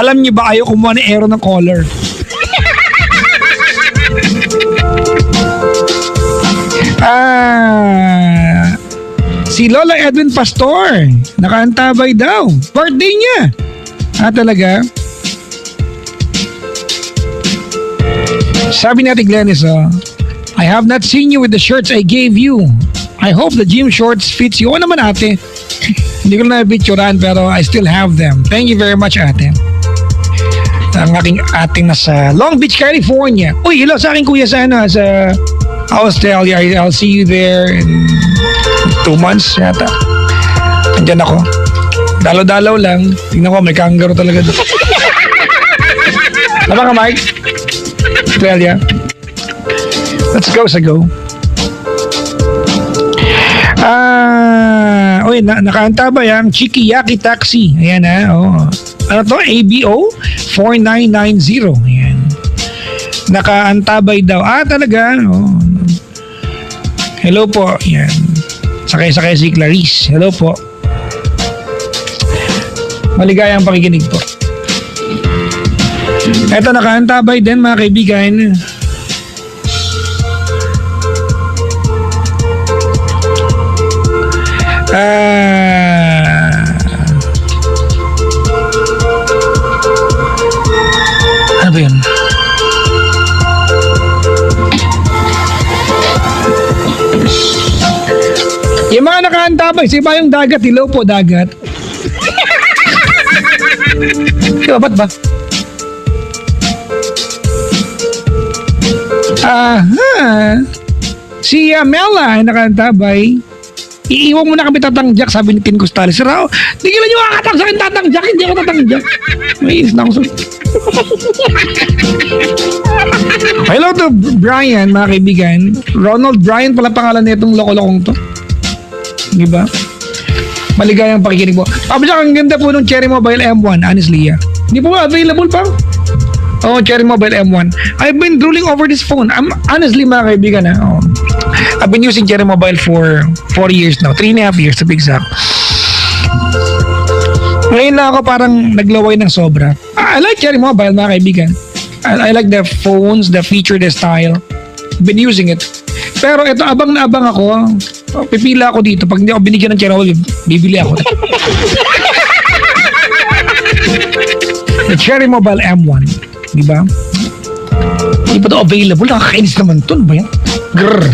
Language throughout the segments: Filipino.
Alam niyo ba, ayaw kumuha ni Aaron ng color. Si Lola Edwin Pastor, nakaantabay daw. Birthday niya. Talaga? Sabi natin, Glennis, I have not seen you with the shirts I gave you. I hope the gym shorts fits you. Oo naman, ate. Hindi ko na picturean pero I still have them. Thank you very much, ate. Ang aking ating nasa Long Beach, California. Uy, hello sa aking kuya sa Australia. I'll see you there in 2 months yata. Andiyan ako. Dalaw-dalaw lang. Tingnan ko, may kangaroo talaga doon. Tama ka, Mike? Australia. Let's go, Sago. Uy, nakaanta ba yung Chikiyaki Taxi? Ayan Ano to? ABO 4990. Ayan. Nakaantabay daw. Talaga? Hello po. Ayan. Sakay-sakay si Clarice. Hello po. Maligayang pakikinig po. Eto, nakaantabay din mga kaibigan. Ano ba yun? Yung mga nakaantabay, si ba yung dagat? Hello po, dagat. Diba, ba't ba? Si Mela ay nakaantabay. Iiwan mo na kami tatangjak, sabi ni Ken Costales. Sira, tigilan nyo kakatang sa akin tatangjak, hindi ako tatangjak. May is na ako. Hello to Brian, mga kaibigan. Ronald Brian pala pangalan na itong loko-lokong to. Diba? Maligayang pakikinig mo. Pabasyak, ang ganda po ng Cherry Mobile M1, honestly. Hindi po ba available pa? Cherry Mobile M1. I've been drooling over this phone. Honestly, mga kaibigan, I've been using Cherry Mobile for 4 years now. 3.5 years to be exact. Ngayon lang ako parang naglaway ng sobra. I like Cherry Mobile, mga kaibigan. I like the phones, the feature, the style. Been using it. Pero ito, abang na abang ako. Pipila ako dito. Pag hindi ako binigyan ng Cherry Mobile, bibili ako. The Cherry Mobile M1. Diba? Hindi pa ito available. Nakakainis naman ito. Ano ba yan? Grrr.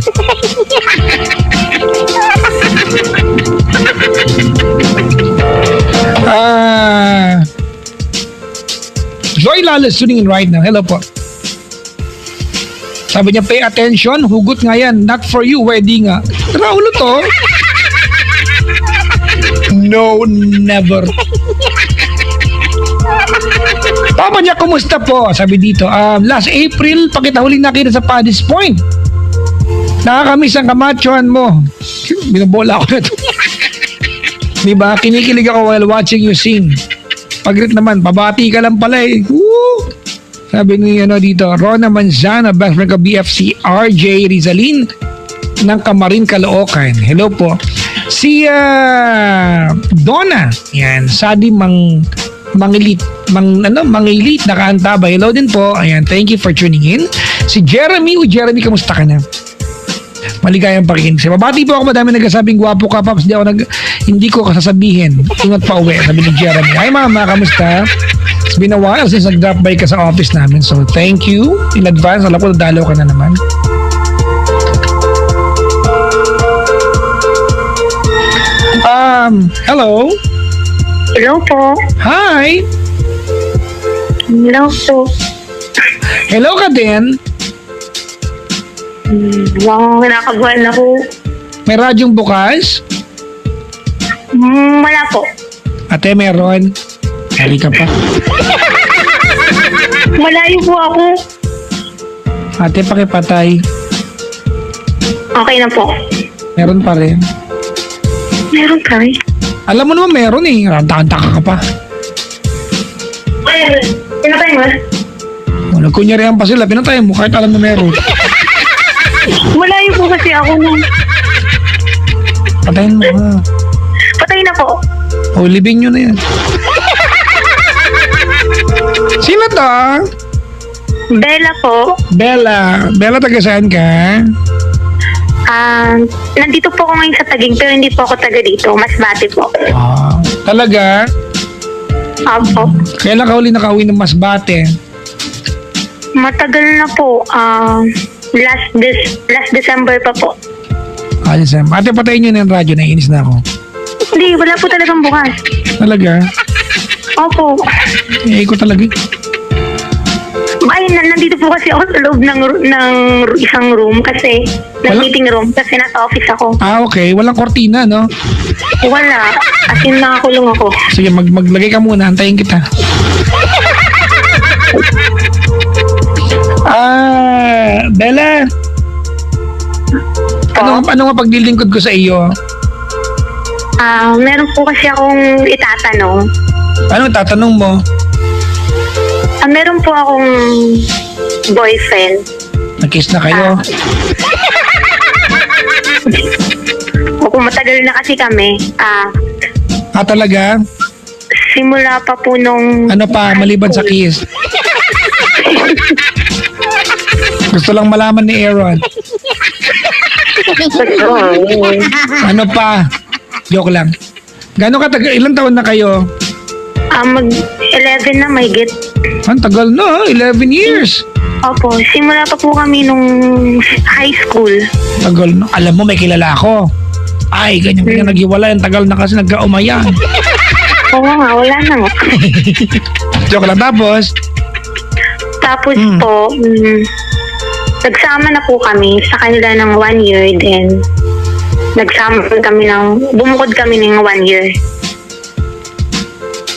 Joy Lales tuning in right now. Hello po. Sabi niya, pay attention. Hugot nga yan. Not for you. Wedding nga. Raulo to. No, never. Papa niya, kumusta po? Sabi dito, last April, pakita huling nakita sa Paddy's Point. Nakakamiss ang kamachohan mo. Binabola ako na ito. Diba? Kinikilig ako while watching you sing. Pag-greet naman, pabati ka lang pala eh. Woo! Sabi ni dito, Rona Manzana, best friend ka BFC, RJ Rizalin ng Camarin, Caloocan. Hello po. Si Donna, yan, Sadi Mangilit, nakaantabay. Hello din po. Ayan, thank you for tuning in. Si Jeremy, Jeremy, kamusta ka na? Maligayang pakikinig. Mabati po ako, madami nagsasabing gwapo ka, Paps. Hindi ko kasasabihin. Ingat pa uwi, sabi ni Jeremy. Hi mama, kamusta? It's been a while since nag-drop by ka sa office namin. So, thank you in advance. Alam ko, dalaw ka na naman. Hello? Hello po. Hi! Hello po. Hello ka din. Wow, kinakabahan ako. May radyong bukas? Wala po. Ate, meron. Hali ka pa. Malayo po ako. Ate, pakipatay. Okay na po. Meron pa rin. Meron pa rin. Alam mo naman meron eh. Rantaka ka pa. Pinatay mo? Nagkunyarihan pa sila. Pinatay mo kahit alam na meron. Malayo po kasi ako nung... Patayin mo ha. Patay na po. O, libing nyo na yan. Sino to? Bella po. Bella. Bella, taga saan ka? Nandito po ako ngayon sa Taguig pero hindi po ako taga dito. Masbate po. Talaga? Opo. Kailan ka huli nakauwi ng Masbate? Matagal na po. Last December pa po. Sam. Ate, patayin nyo na yung radyo. Naiinis na ako. Hindi, wala po talagang bukas. Talaga? Opo. Ko talaga. Ay, nandito po kasi ako sa loob ng isang room kasi, ng Wala? meeting room kasi nasa office ako. Okay. Walang kortina, no? Wala. As in, nakakulong ako. Sige, maglagay ka muna. Antayin kita. Bella. Ano nga paglilingkod ko sa iyo? Meron po kasi akong itatanong. Ano tatanong mo? Meron po akong boyfriend. Nag-kiss na kayo? Opo, matagal na kasi kami. Talaga? Simula pa po nung... Ano pa, maliban sa kiss? Gusto lang malaman ni Aaron. Ano pa? Joke lang. Ilang taon na kayo? Mag-11 na may get. Ang tagal na, 11 years. Opo, simula pa po kami nung high school. Tagal na. Alam mo, may kilala ako. Ay, ganyan naghiwalay. Ang tagal na kasi nagkaumayan. Oo nga, wala na nga. Joke lang. Tapos po, nagsama na po kami sa kanila ng 1 year. Then, bumukod kami ng 1 year.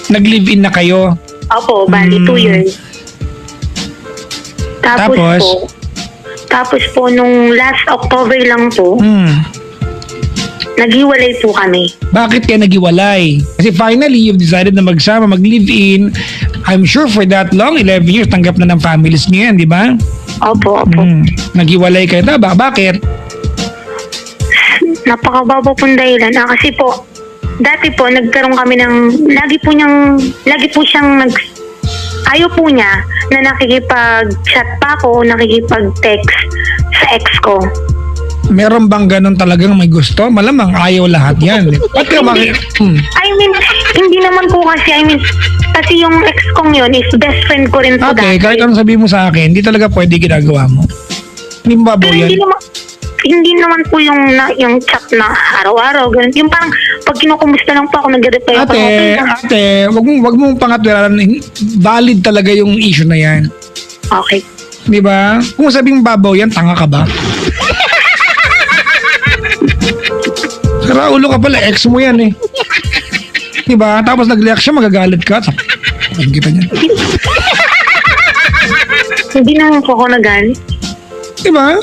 Nag-live-in na kayo? Opo, bali 2 years. Tapos po, nung last October lang po, naghiwalay po kami. Bakit kayo naghiwalay? Kasi finally, you've decided na magsama, mag-live-in. I'm sure for that long, 11 years, tanggap na ng families niyo yan, di ba? Opo. Naghiwalay kayo. Bakit? Napakababa pong dahilan. Kasi po, dati po, nagkaroon kami ng, lagi po siyang ayaw po niya na nakikipag-chat pa ako, nakikipag-text sa ex ko. Meron bang ganun talagang may gusto? Malamang ayaw lahat yan. Ba't ka Hindi naman po kasi, kasi yung ex kong yun is best friend ko rin po Okay, dati. kahit anong sabihin mo sa akin, hindi talaga pwede ginagawa mo. Hindi mo babaw yan. Hindi naman po yung chat na araw-araw, ganun. Yung parang pag kinukumusta lang po ako, nag-reply ako. Ate, wag mong pangatwiran. Valid talaga yung issue na yan. Okay. Di ba? Kung sabing babaw yan, tanga ka ba? Raulo ka pala, ex mo yan eh. Di ba? Tapos nag-react siya, magagalit ka. Sabihin kita niyan. Hindi naman po ako nagalit. Di ba?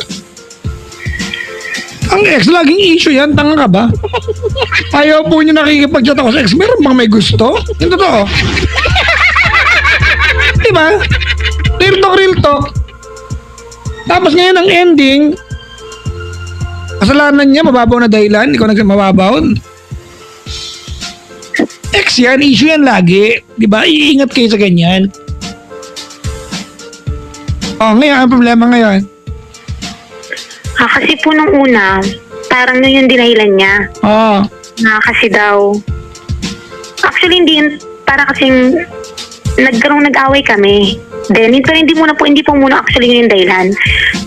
Ang ex, laging issue yan. Tanga ka ba? Ayaw po niyo nakikipag-chat ako sa ex. Meron bang may gusto? Yung totoo. Di ba? Real talk. Tapos ngayon ang ending, kasalanan niya, mababaw na dahilan. Ikaw mababaw. Ex yan, issue yan lagi. Di ba? Iingat kayo sa ganyan. Ngayon, ang problema ngayon? Kasi po nung una, parang yun yung dinahilan niya. Na kasi daw, actually hindi yun, para kasing nag-away kami. Then, hindi po muna actually yun yung dahilan.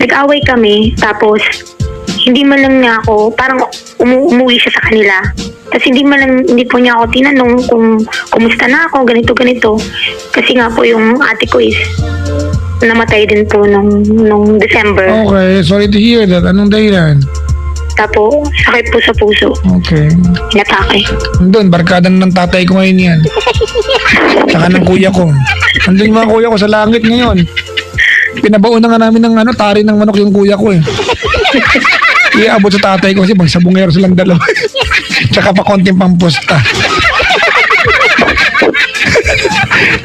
Nag-away kami, tapos hindi man lang niya ako, parang umuwi siya sa kanila. Tapos hindi po niya ako tinanong kung kumusta na ako, ganito. Kasi nga po yung ate ko is namatay din po nung December. Okay, sorry to hear that. Anong dahilan? Tapos, sakit po sa puso. Okay. Inatake. Doon, barkada ng tatay ko ngayon yan. Tsaka ng kuya ko. Andun yung mga kuya ko sa langit ngayon. Pinabaon na nga namin ng tari ng manok yung kuya ko eh. Iabot sa tatay ko kasi magsabungero silang dalawa. Tsaka pa konting pampusta.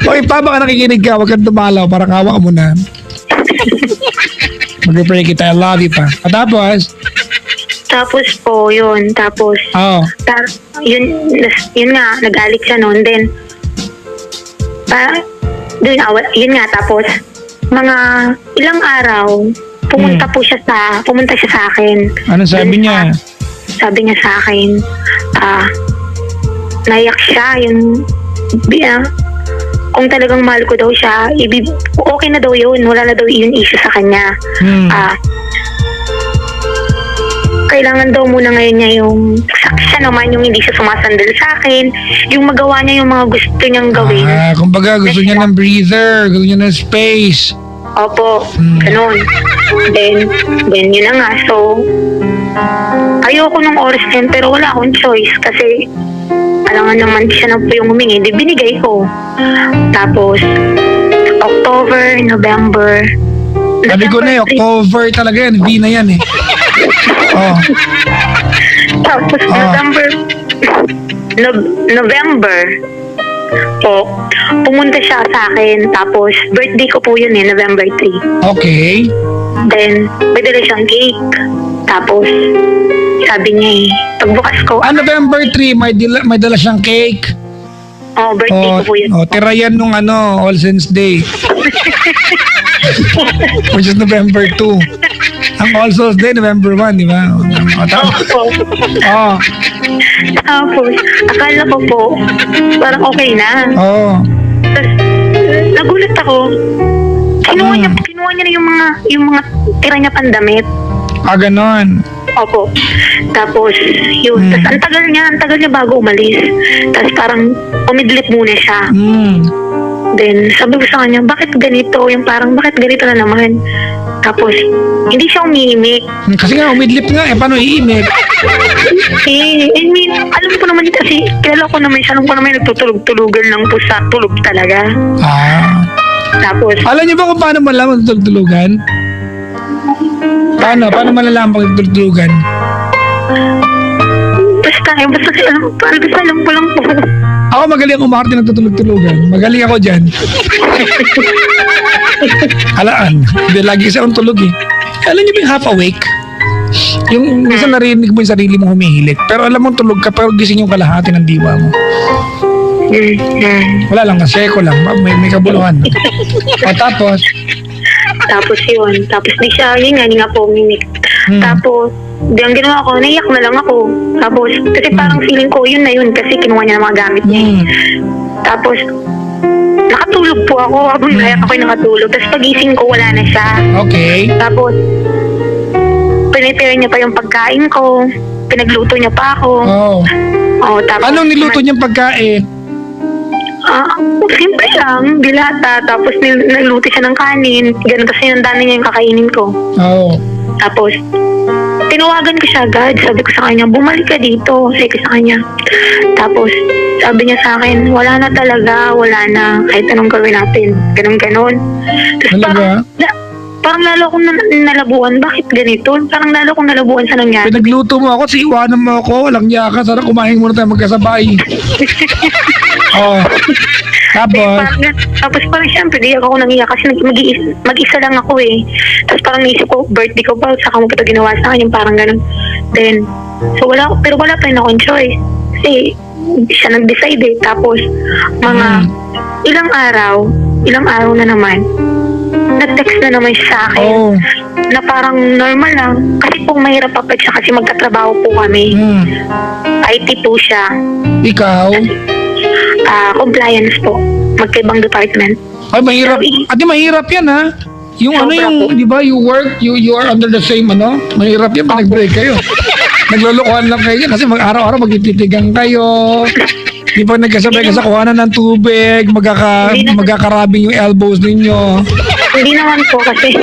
Okay pa, baka nakikinig ka, huwag kang dumalaw, parang hawa mo na. Mag-pray kita, I love you pa. At Tapos po, yun. Tapos, yun nga, nag-alik siya noon. Then, yun nga, tapos, mga ilang araw, pumunta siya sa akin. Anong sabi niya? Sabi niya sa akin, naiyak siya, kung talagang mahal ko daw siya, okay na daw yun, wala na daw yun issue sa kanya. Kailangan daw muna ngayon niya yung siya naman yung hindi siya sumasandal sa akin, yung magawa niya yung mga gusto niyang gawin. Kumbaga gusto niya ng breather, gusto niya ng space. Opo, ganun. Then yun na nga. So, ayoko nung oras din, pero wala akong choice kasi alangan naman siya na po yung humingi. Di binigay ko. Tapos, October, November. Sabi ko na October talaga yan. V na yan eh. Tapos, November. Po, pumunta siya sa akin. Tapos, birthday ko po yun November 3. Okay. Then, may dala siyang cake. Tapos, sabi niya pagbukas ko. November 3, may dala siyang cake. Birthday ko po yun. Tira yan nung All Saints Day. Which is November 2. Ang All Souls Day, November 1, di ba? Tapos, akala ko po, parang okay na. Tapos, nagulat ako. Kinuha niya na yung mga tira niya pandamit. Ganon. Opo. Tapos, yun. Tapos, ang tagal niya bago umalis. Tapos, parang umidlip muna siya. Then, sabi ko sa kanya, bakit ganito? Yung parang, bakit ganito na naman? Tapos, hindi siya umiimik. Kasi nga, umidlip nga. Paano iimik? I mean, alam ko naman kasi, kilala ko naman siya. Alam ko naman nagtutulog-tulugan lang po sa tulog talaga. Tapos, alam niyo ba kung paano malaman tutulugan? Paano malalaman pag tutulugan? Basta alam ko lang po. Ako magaling umarte ng tutulog-tulugan. Magaling ako dyan. Alaan. Hindi, lagi kasi akong tulog eh. Alam niyo ba yung half awake? Yung minsan narinig mo yung sarili mo humihilik. Pero alam mo tulog ka, pero gising yung kalahati ng diwa mo. Wala lang, naseko lang. May kabuluhan. Tapos yun. Tapos di siya, yun nga po, uminik. Tapos, ang ginawa ko, naiyak na lang ako. Tapos, kasi parang feeling ko, yun na yun, kasi kinuha niya ng mga gamit niya. Tapos, nakatulog po ako. Habang naiyak ako'y nakatulog. Tapos pagising ko, wala na siya. Okay. Tapos, pinipare niya pa yung pagkain ko. Pinagluto niya pa ako. Tapos, anong niluto niyang pagkain? Simple lang, dilata. Tapos nagluto siya ng kanin. Ganun kasi yung dami niya yung kakainin ko. Tapos, tinawagan ko siya agad. Sabi ko sa kanya, bumalik ka dito. Sabi ko sa kanya. Tapos, sabi niya sa akin, wala na talaga, wala na. Kahit anong gawin natin. Ganun. Tapos parang lalo akong nalabuan. Bakit ganito? Parang lalo akong nalabuan sa nangyari. Pinagluto mo ako, iwanan mo ako. Walang niya ka. Sana kumain muna tayo magkasabay. Tapos parang syempre di ako nangiyak kasi mag-isa lang ako eh. Tapos parang naisip ko, birthday ko ba, saka mo kita ginawa sa akin, yung parang ganun. Then, wala pa rin akong choice. Kasi siya nag-decide eh. Tapos, mga ilang araw na naman, nag-text na naman siya sa akin. Na parang normal lang. Kasi po mahirap pa siya kasi magkatrabaho po kami. IT po siya. Ikaw? Compliance po. Magkaibang department. Ay, mahirap. Ate, mahirap yan ha. Yung di ba, you work, you are under the same, mahirap yan pag nag-break kayo. Naglulukuhan lang kayo kasi araw-araw magtitigang kayo. Di ba nagkasabay ka sa kuhanan ng tubig, magkakarabing yung elbows ninyo. Hindi naman po kasi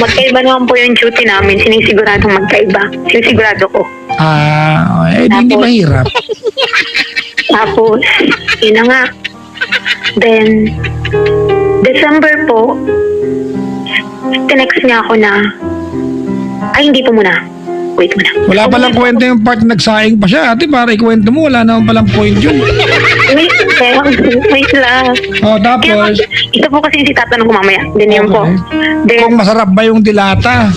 magkaiba naman po yung duty namin. Sinisiguradong magkaiba. Sinisigurado ko. Hindi mahirap. Tapos, yun na nga. Then, December po, tinext niya ako na, hindi po muna. Wait muna. Wala palang kwento yung part na nagsaing pa siya. Ate, para ikwento mo, wala naman palang point yun. Wait lang. Tapos? Ito po kasi yung tatanong ko mamaya. Then yun po. Kung masarap ba yung dilata?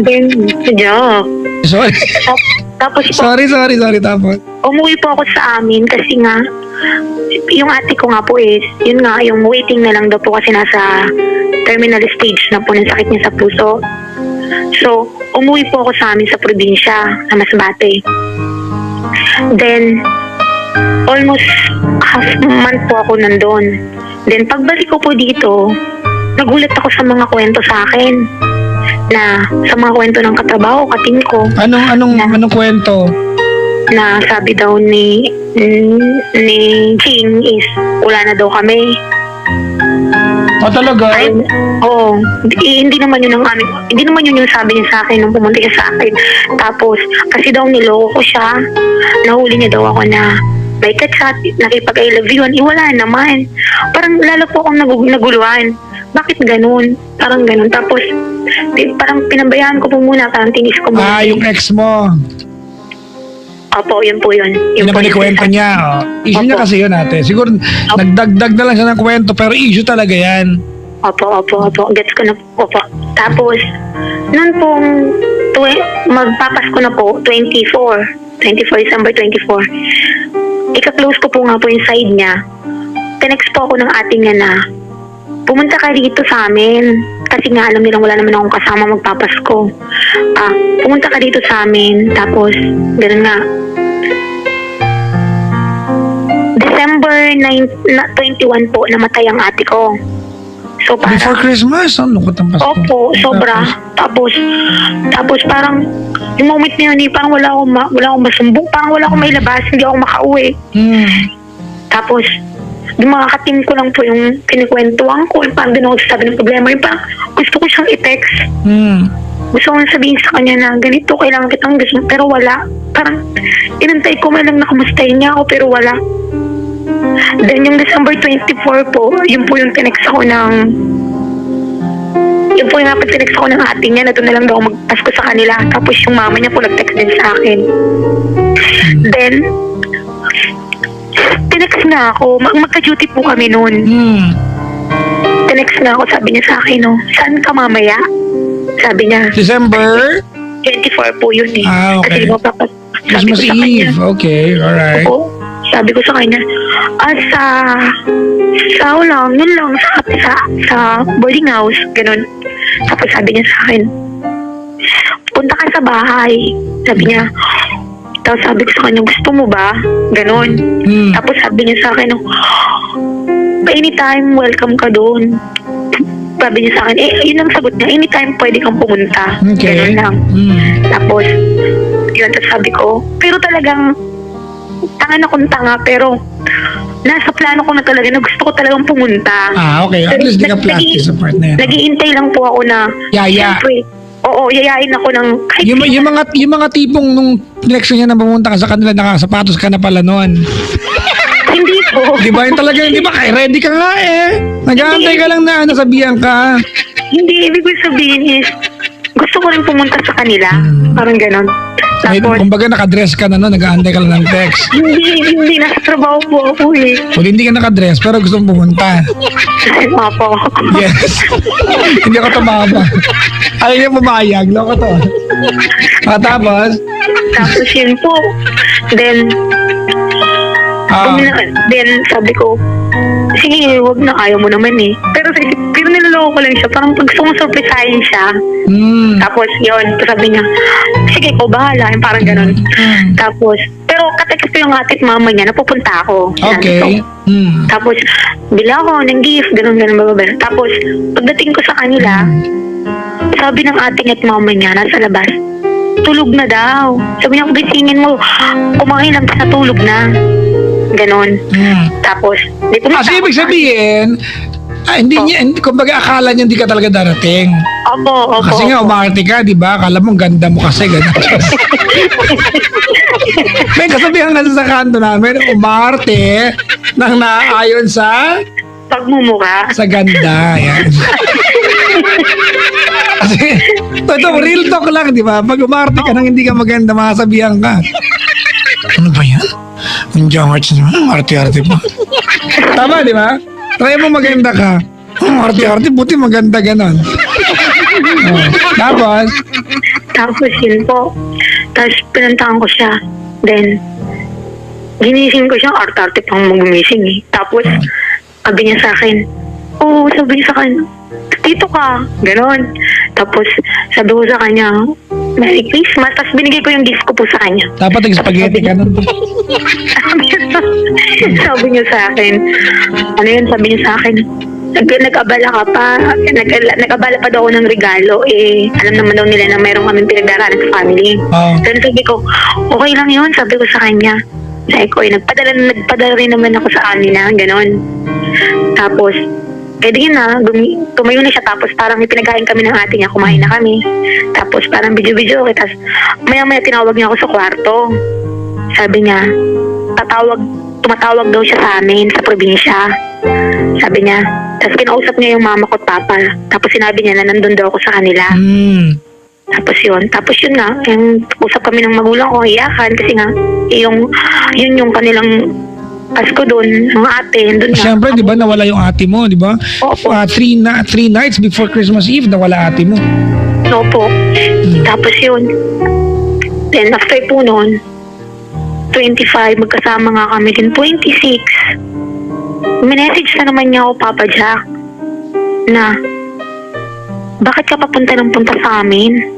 Then, joke. Sorry. Tapos po, Sorry, tapos. umuwi po ako sa amin kasi nga, yung ate ko nga po is, yun nga, yung waiting na lang daw po kasi nasa terminal stage na po ng sakit niya sa puso. So, umuwi po ako sa amin sa probinsya, na Masbate. Then, almost half month po ako nandun. Then, pagbalik ko po dito, nagulat ako sa mga kwento sa akin. Na, sa mga kwento ng katrabaho, kating ko. Anong kwento? Na sabi daw ni Jing is, wala na daw kami. Talaga? Ay, oo. Hindi naman yun yung sabi niya sa akin nung pumunta siya sa akin. Tapos, kasi daw niloko ko siya. Nahuli niya daw ako na may kachat, nakipag-I love you, wala naman. Parang lalo po akong naguluhan. Bakit ganun? Parang ganun. Tapos, parang pinabayaan ko po muna, parang tinis ko muna. Yung ex mo. Opo, yun po yun. Yun naman yung kwento niya. Issue niya kasi yun ate. Siguro nagdagdag na lang siya ng kwento pero issue talaga yan. Opo. Gets ko na po. Opo. Tapos, noon pong magpapasko na po, 24 December 24. Ika-close ko po nga po yung side niya. Tinext po ako ng ate niya na, pumunta ka dito sa amin. Kasi nga alam nilang wala naman akong kasama magpapasko. Pumunta ka dito sa amin. Tapos, gano'n nga. December 21 po, namatay ang ate ko. So, parang, Before Christmas? Ang lungkot ng Pasko. opo, sobra. Tapos parang, yung moment na yun, parang wala akong masumbong. Parang wala akong mailabas. Hindi ako makauwi. Tapos, yung mga katim ko lang po yung kinikwentuhan ko. Yung parang din ako sasabi ng problema. Yung parang gusto ko siyang i-text. Gusto ko sabihin sa kanya na ganito, kailangan kitang gusto. Pero wala. Parang inantay ko man lang na kumustahin niya ako pero wala. Then yung December 24 po, yun po yung tinext ako ng ate niya na doon na lang daw magpasko sa kanila. Tapos yung mama niya po nag-text din sa akin. Then, tinext nga ako. Magka-duty po kami noon. Tinext nga ako, sabi niya sa akin, no, saan ka mamaya? Sabi niya. December? 24 po yun eh. Okay. Kasi diba, Christmas Eve. Okay, alright. Oo. Sabi ko sa kanya, yun lang, sa boarding house, ganun. Tapos sabi niya sa akin, punta ka sa bahay. Sabi niya, tapos sabi ko sa kanya, gusto mo ba? Ganun. Tapos sabi niya sa akin, anytime, welcome ka doon. Sabi niya sa akin, yun ang sagot niya, anytime pwede kang pumunta. Okay. Ganun lang. Tapos, yun, tapos sabi ko, pero talagang, tanga akong tanga, pero nasa plano ko na talaga na gusto ko talagang pumunta. Okay. At least di ka plastic sa part na yan. Naghihintay lang po ako na, Yaya. siyempre, oo, yayain ako ng, kahit Yung mga tipong nung election niya na pumunta ka sa kanila, nakasapatos ka na pala noon. hindi po. Di ba? Yung talaga, di ba? Ready ka nga eh. Nag-aantay ka lang na nasabihan ka. Hindi, ibig ko sabihin is, gusto ko rin pumunta sa kanila. Parang ganon. Tapos, Kumbaga nakadress ka na noon, nag-aantay ka lang ng text. hindi, nasa trabaho po ako eh. O hindi ka nakadress, pero gusto mong pumunta. Opo. Yes. Hindi ako tumama. Ayaw niya pumayag. Loko to. Tapos? Tapos yun po. Then sabi ko, sige, wag na, ayaw mo naman eh. Pero niloloko ko lang siya. Parang gusto kong surprisahin siya. Tapos yun, sabi niya, sige ko, bahala. Yung parang ganun. Tapos, pero katext ko yung ate at mama niya, napupunta ako. Okay. Tapos, bila ako ng gift, ganun. Tapos, pagdating ko sa kanila, sabi ng ate niya at mama niya, nasa labas, tulog na daw. Sabi niya, gisingin mo, kumain lang sa tulog na. Ganon. Tapos, di pumunta Kasi ibig ako. sabihin, kumbaga akala niya hindi ka talaga darating. Opo. Kasi nga umarte ka, di ba? Akala mo ganda mo kasi gano'n. May kasabihan kasi sa kanto namin, umarte nang naaayon sa Pagmumukha. sa ganda. Yan. Kasi, ito, real talk lang, di ba? Pag umarte ka nang hindi ka maganda, masasabihan ka. Ano ba yan? Hindi ang arts naman, arte-arte pa. Tama, di ba? Try mo maganda ka. Arte-arte, buti maganda ganon. Tapos, Tapos yun po. Tapos pinuntahan ko siya. Then, ginising ko siya. Arte-arte pang mag-gumising eh. Tapos, sabi niya sa akin, sabi niya sa akin, dito ka. Ganon. Tapos, sabi ko sa kanya, Merry Christmas. Tapos binigay ko yung gift ko po sa kanya. Dapat nag-spaghetti ka nun. Sabi niya sa akin, sabi niya sa akin, nag-abala ka pa, nag-abala pa daw ako ng regalo, alam naman daw nila na mayroong kaming pinagdaraanan sa family. Then sabi ko, okay lang yun, sabi ko sa kanya. Sabi ko, nagpadala rin naman ako sa amin na, gano'n. Tapos, di na, tumayo na siya, tapos parang ipinagain kami ng ate niya, kumain na kami. Tapos parang video-video, tapos maya-maya tinawag niya ako sa kwarto. Sabi niya, tumatawag daw siya sa amin, sa probinsya. Sabi niya, tapos kinausap niya yung mama ko at papa. Tapos sinabi niya na nandun daw ako sa kanila. Tapos yun nga, yung usap kami ng magulang ko, iyakan, kasi nga, yun yung kanilang Pasko doon, mga ate, doon nga. Siyempre, di ba, nawala yung ate mo, di ba? Opo. Three nights before Christmas Eve, nawala ate mo. Opo. Tapos yun. Then after po noon, 25, magkasama nga kami din. 26, minessage na naman niya ako, Papa Jack, na, bakit ka papunta ng punta sa amin?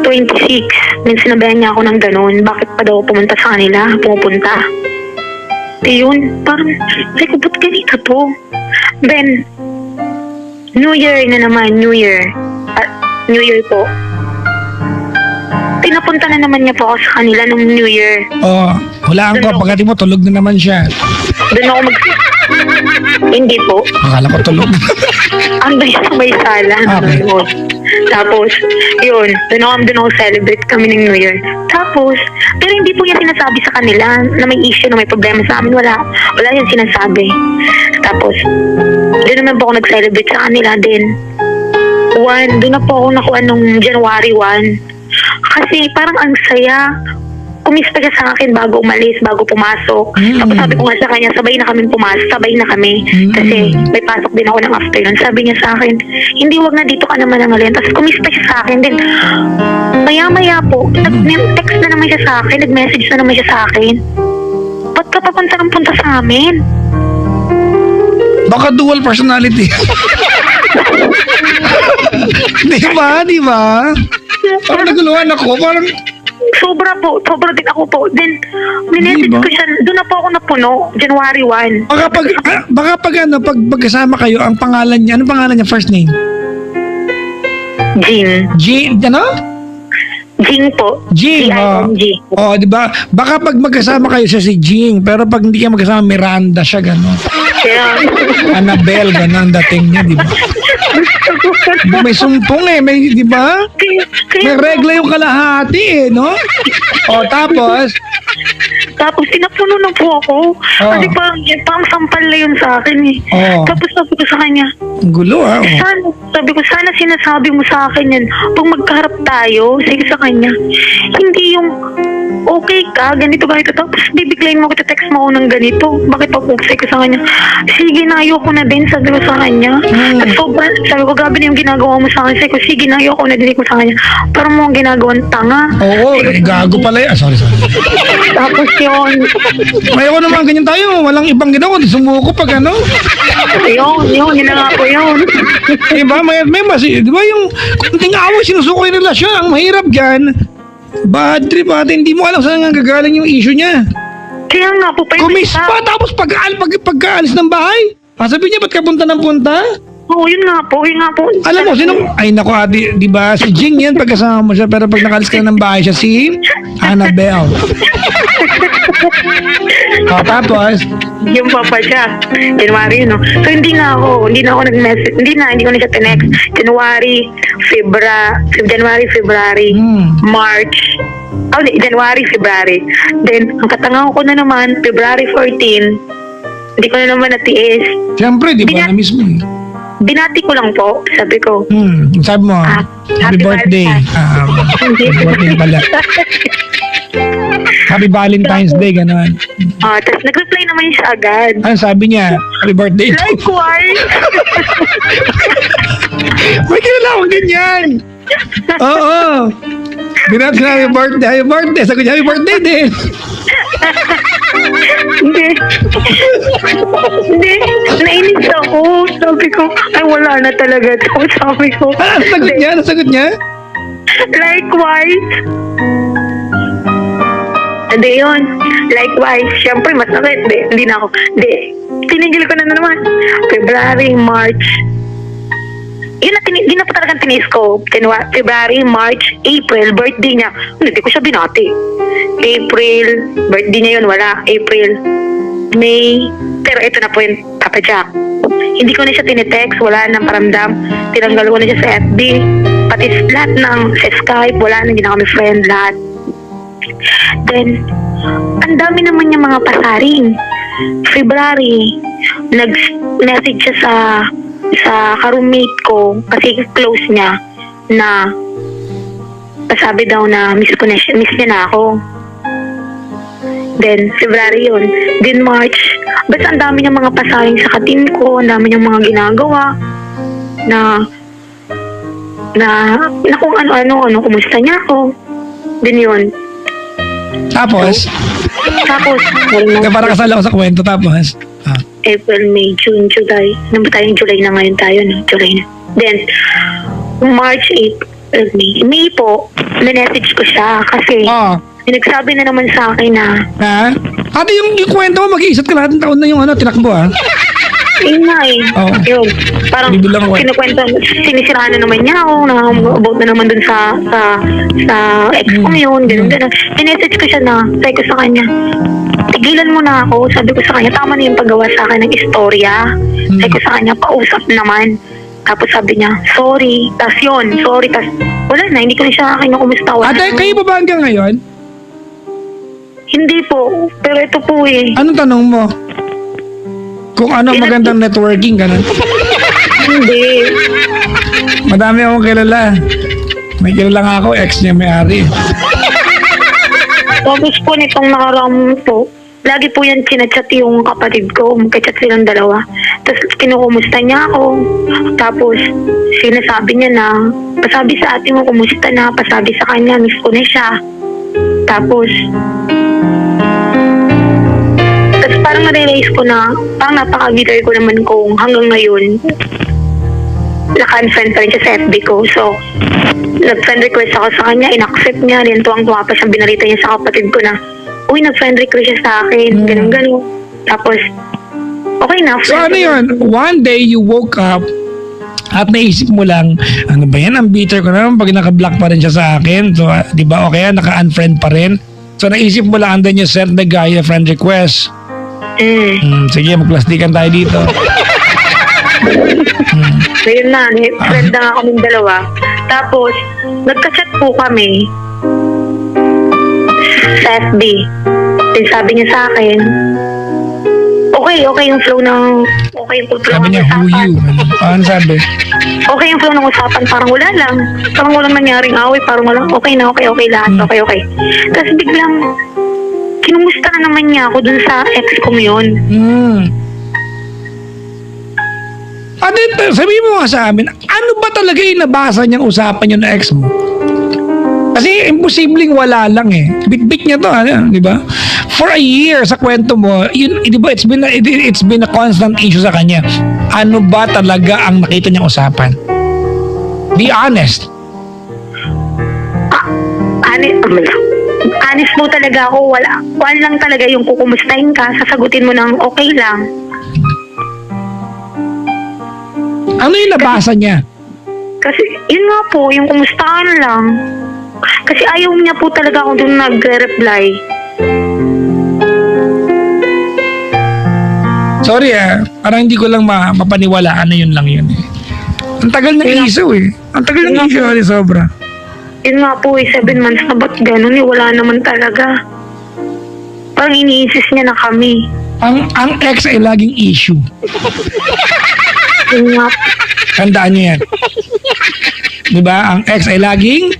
26, then sinabihan niya ako ng ganun, bakit pa daw pumunta sa kanila, pumupunta. Yun, parang, sabi ko, ba't ganito to? Then, New Year na naman, New Year po. Pinapunta na naman niya po ako sa kanila nung New Year. Hulaan ko, pagkati mo, tulog na naman siya. Doon ako Hindi po. Akala ko tulog. Ando siya sa may sala. Okay. Tapos, yun, doon ako celebrate kami ng New Year. Tapos, pero hindi po niya sinasabi sa kanila na may issue, na may problema sa amin. Wala yung sinasabi. Tapos, doon naman po ako nag-celebrate sa kanila din. Doon na po ako nakuha nung January 1. Kasi parang ang saya. Kumista siya sa akin bago umalis, bago pumasok. Tapos sabi ko nga sa kanya, sabay na kami pumasok, sabay na kami. Kasi may pasok din ako ng afternoon. Sabi niya sa akin, hindi, wag na, dito ka naman nangalin. Tapos kumista siya sa akin din. Maya-maya po, nag-text na naman siya sa akin, nag-message na naman siya sa akin. Ba't ka papunta ng punta sa amin? Baka dual personality. Di ba? Parang naguluhan ako, parang... Sobra din ako po. Then, minessage ko siya, doon na po ako napuno, January 1. Baka pag magkasama kayo, ang pangalan niya, anong pangalan niya, first name? Jing, ano? Jing po. Jing, di ba? Baka pag magkasama kayo siya si Jing, pero pag hindi kayo magkasama, Miranda siya, gano'n. Annabelle, gano'n dating niya, di ba? May sumpong di ba? May regla yung kalahati no? Tapos tinapuno na po ako. Kasi parang sampal na yun sa akin Tapos sabi ko sa kanya, ang gulo sabi ko, sana sinasabi mo sa akin yan. Pag magkaharap tayo, sige sa kanya, hindi yung okay ka, ganito. Tapos bibiglayin mo, text mo ako ng ganito. Bakit pa po? Sabi ko sa kanya, sige na, ayoko na din, sabi ko sa kanya. At sabi ko, grabe na yung ginagawa mo sa akin. Sabi ko, sige na, ayoko na din ko sa kanya. Parang mo ang ginagawang tanga. Gago pala yan. Sorry. Tapos yun. May ako naman ganyan tayo. Walang ibang ginawa. Sumuko pag ano. Yun na nga po yun. Diba? Diba yung kunting away, sinusuko yung relasyon. Ang mahirap dyan. Bad trip hindi mo alam saan nga gagaling yung issue niya. Kaya nga po pa Kumispa, tapos pagkaalis ng bahay. Sabi niya, ba't ka punta ng punta? Oo, yun nga po. Alam mo, ay naku ate, di ba, si Jing yan pagkasama mo siya, pero pag nakalis ka ng bahay siya, si Annabelle. Tapos? Yung Papa Jack, January no. So hindi na ako nag-message, hindi ko na siya tinext. January, February, March, January, February. Then, ang katangaw ko na naman, February 14, hindi ko na naman natiis. Siyempre, di ba, na mismo binati ko lang po, sabi ko. Sabi mo, happy birthday. Happy birthday pala. Happy Valentine's Day, gano'n. Tapos nag-reply naman siya agad. Ano sabi niya? Happy birthday. Likewise. May kilala akong ganyan. Oo. Binat na happy birthday. Sagot niya, happy birthday din. Hindi. Hindi. Nainis ako. Sabi ko, ay wala na talaga to. Sabi ko. Ano sagot niya? Ano sagot niya? Likewise. Hindi yun. Likewise. Siyempre, masakit. Hindi na ako. Hindi. Tinigil ko na naman. February, March. Yun na pa talagang tinis ko. February, March, April, birthday niya. Hindi ko siya binati. April, birthday niya yun, wala. April, May. Pero ito na po yung Papa Jack. Hindi ko na siya tinitext, wala nang paramdam. Tinanggal ko na siya sa FB. Pati lahat ng sa Skype, wala na, hindi na kami friend lahat. Then, ang dami naman niya mga pasaring. February, nag-message siya sa ka-roommate ko kasi close niya na sabi daw na miss niya na ako. Then, February yun. Then, March, basta ang dami niyang mga pasaring sa katin ko, ang dami niyang mga ginagawa na kung ano, kumusta niya ako. Then yun. Tapos? Para kasala ko sa kwento, tapos? April, May, June, July. Ano ba tayong July na ngayon tayo, no? July na. Then, March, April, May po, na-message ko siya kasi nagsabi na naman sa akin na Ate, yung kwento mo, mag-iisat ka lahat ng taon na yung tinakbo, Yun nga eh. Yun. Parang Bibilang ako. kinukwento, sinisiraan na naman niya ako, about na naman dun sa ex ko yun, gano'n. Pinessage ko siya na, sabi ko sa kanya, tigilan mo na ako. Sabi ko sa kanya, tama na yung paggawa sa akin ng istorya. Sabi ko sa kanya, pausap naman. Tapos sabi niya, sorry. Tas yun, sorry. Tas wala na, hindi ko na siya kinukumusta. Ate, kayo ba hanggang ngayon? Hindi po. Pero ito po eh. Anong tanong mo? Kung ano magandang networking, ganun. Hindi. Madami akong kilala. May kilala nga ako, ex niya may-ari. Tapos po nitong nakarang po, lagi po yan sinachat yung kapatid ko. Magkachat silang dalawa. Tapos kinukumusta niya ako. Tapos sinasabi niya na, pasabi sa ate mo kumusta na, pasabi sa kanya, miss ko na siya. Tapos parang na-realize ko na parang napaka-bitter ko naman kung hanggang ngayon naka-unfriend pa rin siya sa FB ko. So, nag-friend request ako sa kanya, in-accept niya, then tuwang-tuwa pa siyang binalita niya sa kapatid ko na, uy, nag-friend request siya sa akin, ganun-ganun. Tapos, okay na. So ano yun, one day you woke up at naisip mo lang, ano ba yan, ang bitter ko naman pag naka-block pa rin siya sa akin. So, di ba, okay, naka-unfriend pa rin. So, naisip mo lang, and then you sent the guy a friend request. Sige, magplastikan tayo dito. Ngayon na, friend na nga kaming dalawa. Tapos, nagka-chat po kami sa FB. Then sabi niya sa akin, okay yung flow ng Sabi niya, who you? Ano sabi? Okay yung flow ng usapan, parang wala lang. Parang walang nangyaring away, parang walang okay na, okay lahat, okay. Tapos biglang, kinumusta na naman niya ako dun sa ex ko yun. Ate, sabihin mo nga sa amin, ano ba talaga yung nabasa niyang usapan yung ex mo? Kasi imposibleng wala lang eh. Bit-bit niya to, di ba? For a year sa kwento mo, yun, di ba, it's been a constant issue sa kanya. Ano ba talaga ang nakita niyang usapan? Be honest. Honest po talaga ako. Wala lang talaga yung kukumustahin ka, sasagutin mo ng okay lang. Ano yung nabasa niya? Kasi yun nga po, yung kumustahan lang. Kasi ayaw niya po talaga ako dun nagre-reply. Sorry parang hindi ko lang mapaniwalaan na yun lang yun eh. Ang tagal ng issue eh. Ang tagal ng issue sobra. Yun nga po 7 months na ba't ganun eh, wala naman talaga. Parang iniisis niya na kami. Ang ex ay laging issue. Yun nga. Tandaan niyo yan. Diba? Ang ex ay laging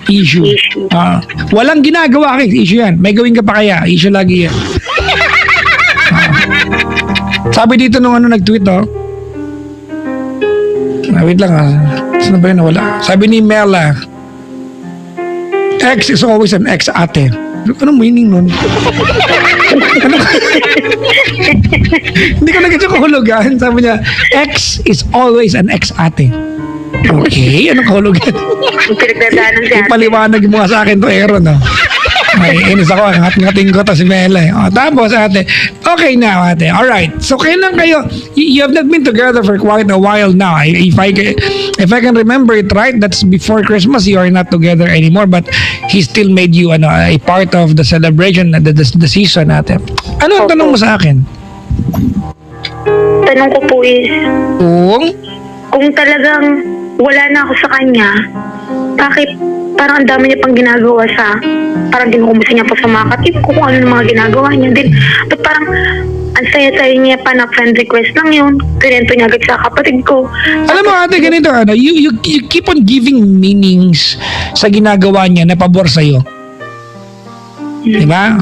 issue. Walang ginagawa kay issue yan. May gawin ka pa kaya? Issue lagi yan. Sabi dito nung nag-tweet wait lang Ano ba yun? Wala. Sabi ni Mela, X is always an ex ate. Anong meaning nun? Ano? Hindi ko nagkita kahulugan. Sabi niya, X is always an ex ate. Okay, anong kahulugan? Ang pinagdadaanan si ate. Ipaliwanag mo nga sa akin to, Aaron. No? May inis ako, ngating ko to si Mela. Tapos ate, okay na ate. Alright, so kailan kayo, you have not been together for quite a while now. If I can remember it right, that's before Christmas, you are not together anymore, but he still made you a part of the celebration, the season ate. Ano ang tanong mo sa akin? Tanong ko po is, Kung talagang wala na ako sa kanya, bakit parang ang dami niya pang ginagawa parang ginukumusta niya pa sa mga katip ko kung ano yung mga ginagawa niya. Then, but parang ang saya-saya niya pa na friend request lang yun. Pinento niya agad sa kapatid ko. Alam mo ate, ganito, you keep on giving meanings sa ginagawa niya na pabor sa'yo. Diba?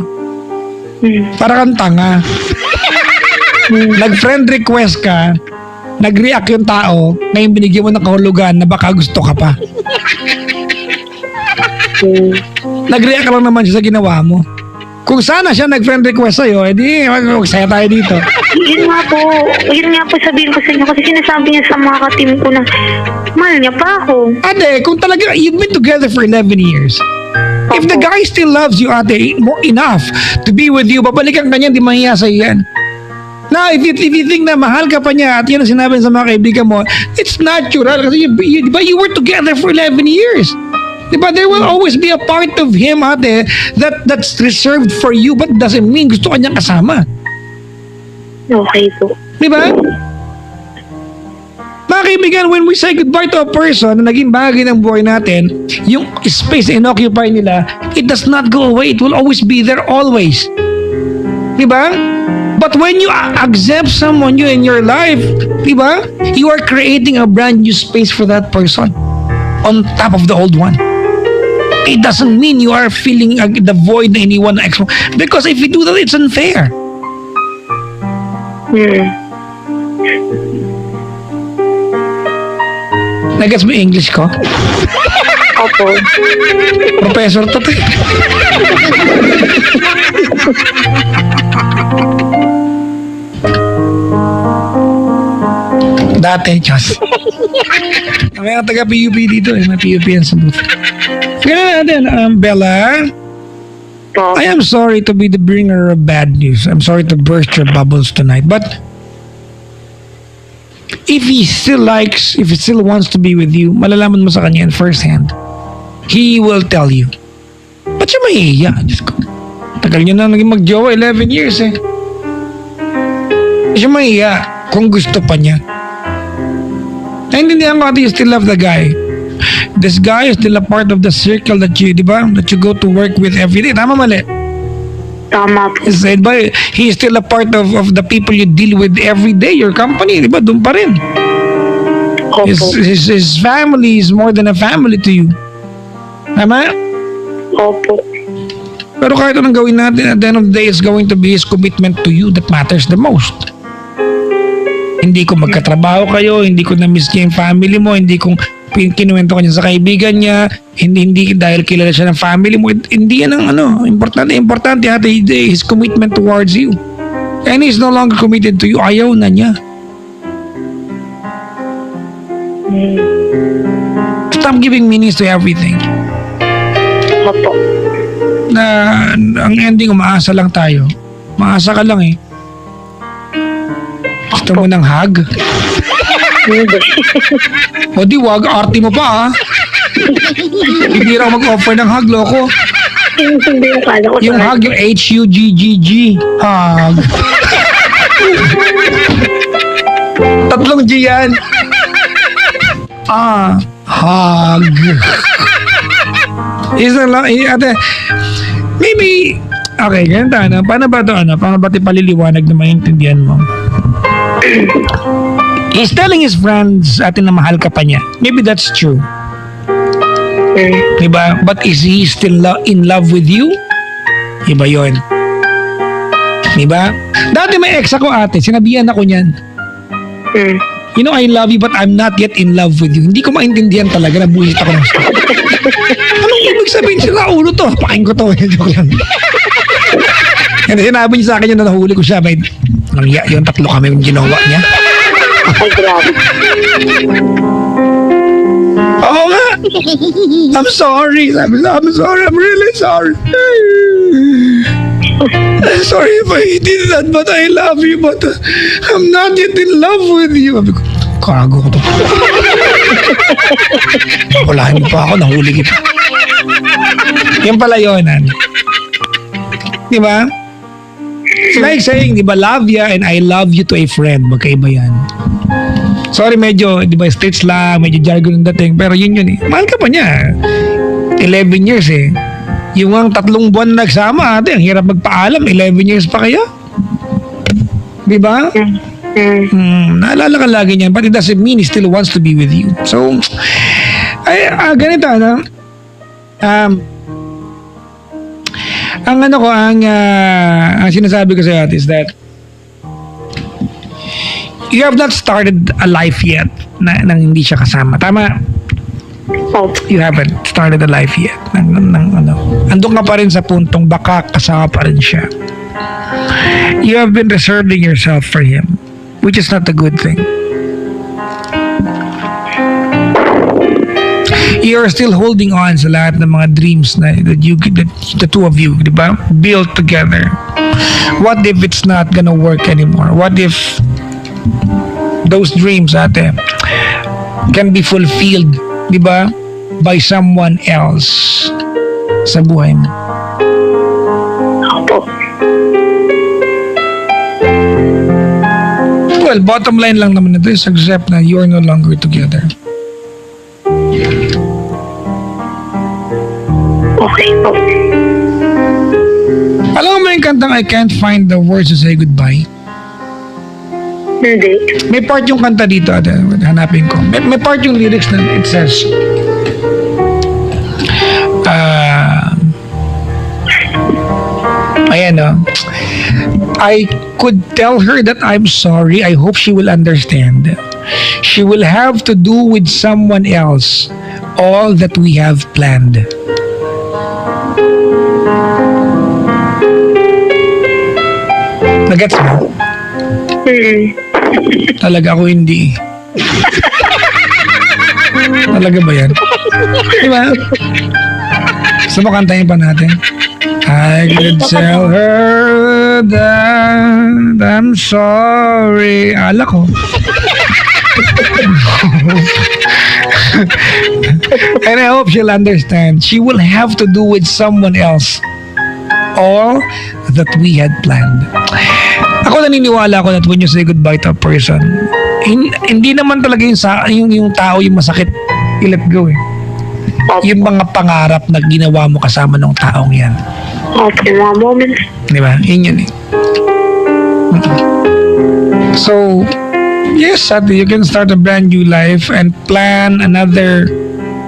Para kang tanga. Nag-friend request ka, nag-react yung tao na yung binigyan mo ng kahulugan na baka gusto ka pa. Nag-react lang naman siya sa ginawa mo. Kung sana siya nag-friend request sa'yo, edi magsaya tayo dito. Yun nga po sabihin ko sa inyo kasi sinasabi niya sa mga katim ko na mahal niya pa ako. Ate, kung talaga you've been together for 11 years, if the guy still loves you, ate, more enough to be with you, babalikan ka niya, di mahiya sa'yo yan. Now, if you think na mahal ka pa niya at yun ang sinabi sa mga kaibigan mo, it's natural kasi you were together for 11 years. Diba? There will always be a part of him, ate, that's reserved for you but doesn't mean gusto ka niyang kasama. Okay po. Diba? Mga kaibigan, when we say goodbye to a person na naging bahagi ng buhay natin, yung space na inoccupy nila, it does not go away. It will always be there, always. Diba? But when you accept someone new in your life, diba? You are creating a brand new space for that person on top of the old one. It doesn't mean you are filling the void na iniwan na extra. Because if you do that, it's unfair. Nagets mo English ko? Opo. Professor to. Dati, Diyos. May taga-PUP dito eh. May PUP yan sa booth. Kaya natin, Bella, I am sorry to be the bringer of bad news. I'm sorry to burst your bubbles tonight. But if he still wants to be with you, malalaman mo sa kanya in first hand. He will tell you. Ba't siya mahihiya? Diyos ko. Tagal niya na naging mag-jowa, 11 years eh. Ba't siya mahihiya kung gusto pa niya? Naintindihan ko ate, you still love the guy. This guy is still a part of the circle that you, di ba? That you go to work with every day. Tama mali? Tama po. He is still a part of the people you deal with every day. Your company, di ba? Doon pa rin. Opo. His family is more than a family to you. Tama? Opo. Pero kahit anong gawin natin, at the end of the day, it's going to be his commitment to you that matters the most. Hindi ko magkatrabaho kayo, hindi ko na-miss niya yung family mo, hindi kong kinuwento ko niya sa kaibigan niya, hindi dahil kilala siya ng family mo, hindi yan ang importante ate, his commitment towards you. And he's no longer committed to you, ayaw na niya. Stop giving meanings to everything. Opo. Na ang ending, umaasa lang tayo. Maasa ka lang eh. Gusto mo ng hug? O di wag, arty mo pa ah. Hindi raw mag-offer ng hug, loko. Hindi akala ko. Yung hug, yung H-U-G-G-G. Hug. 3 G yan. Hug. Isa lang, ate, maybe, okay, ganito ano, paano ba ipaliliwanag na maintindihan mo? He's telling his friends atin na mahal ka pa niya. Maybe that's true. Diba? But is he still in love with you? Iba yun. Diba? Dati may ex ako ate, sinabihan ako niyan. You know, I love you but I'm not yet in love with you. Hindi ko maintindihan talaga, nabuhisit ako ng stop. Anong ibig sabihin sila ulo to? Paking ko to. Joke lang. Kasi sinabi niya sa akin yun na nahuli ko siya. May nangya yung tatlo kami yung ginawa niya. Ay, grabe. Oo nga. I'm sorry. Sabi niya, I'm sorry. I'm really sorry. I'm sorry if I did that, but I love you, but I'm not yet in love with you. Sabi ko, kago ko to. Walahin mo pa ako, nahuli kita. Yan pala yun, di ba? It's like saying, di ba, love ya and I love you to a friend. Magkaiba yan. Sorry, medyo, di ba, streets lang, medyo jargon yung dating, pero yun eh. Mahal ka pa niya. 11 years eh. Yung ang 3 buwan nagsama, ate, ang hirap magpaalam. 11 years pa kaya? Di ba? Naalala ka lagi niyan, but it doesn't mean he still wants to be with you. So, ganito, ano? Ang sinasabi ko sa iyo is that you have not started a life yet nang hindi siya kasama. Tama? You haven't started a life yet. Andun ka pa rin sa puntong baka kasama pa rin siya. You have been reserving yourself for him, which is not a good thing. You are still holding on sa lahat ng mga dreams na that the two of you, di ba, built together. What if it's not gonna work anymore? What if those dreams, ate, can be fulfilled, di ba, by someone else sa buhay mo? Well, bottom line lang naman ito is accept na you are no longer together. Okay po. Alam mo yung kantang I Can't Find the Words to Say Goodbye? Hindi. May part yung kanta dito, ate. Hanapin ko. May part yung lyrics na it says, ayan o. I could tell her that I'm sorry. I hope she will understand. She will have to do with someone else all that we have planned. Nagets mo? Talaga ako hindi. Talaga ba yan? Diba? Gusto mo kantahin pa natin? I could tell her that I'm sorry. Ala ko. And I hope she'll understand. She will have to do with someone else all that we had planned. Ako naniniwala ko that when you say goodbye to a person, hindi naman talaga yung tao yung masakit i-let go eh. Yung mga pangarap na ginawa mo kasama ng taong yan. Okay, mga moments. Di ba? Yun eh. So, yes, ate, you can start a brand new life and plan another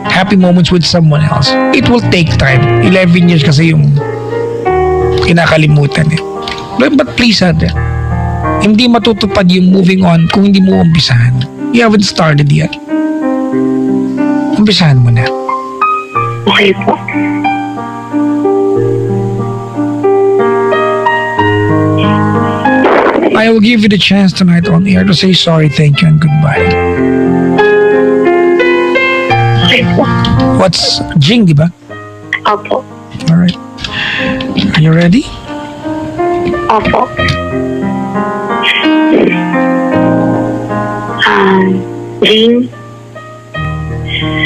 happy moments with someone else. It will take time. 11 years kasi yung kinakalimutan eh. But please, ate, hindi matutupad yung moving on kung hindi mo umpisahan. You haven't started yet. Umpisahan mo na. Okay po. I will give you the chance tonight on air to say sorry, thank you, and goodbye. Okay po. What's Jing, di ba? Opo. Alright. Are you ready? Opo. Jing,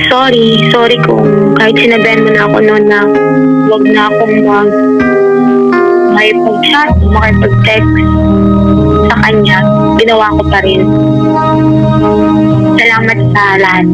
sorry kung kahit sinabihan mo na ako noon na huwag na akong makipag-chat, makipag-text sa kanya, ginawa ko pa rin. Salamat sa lahat.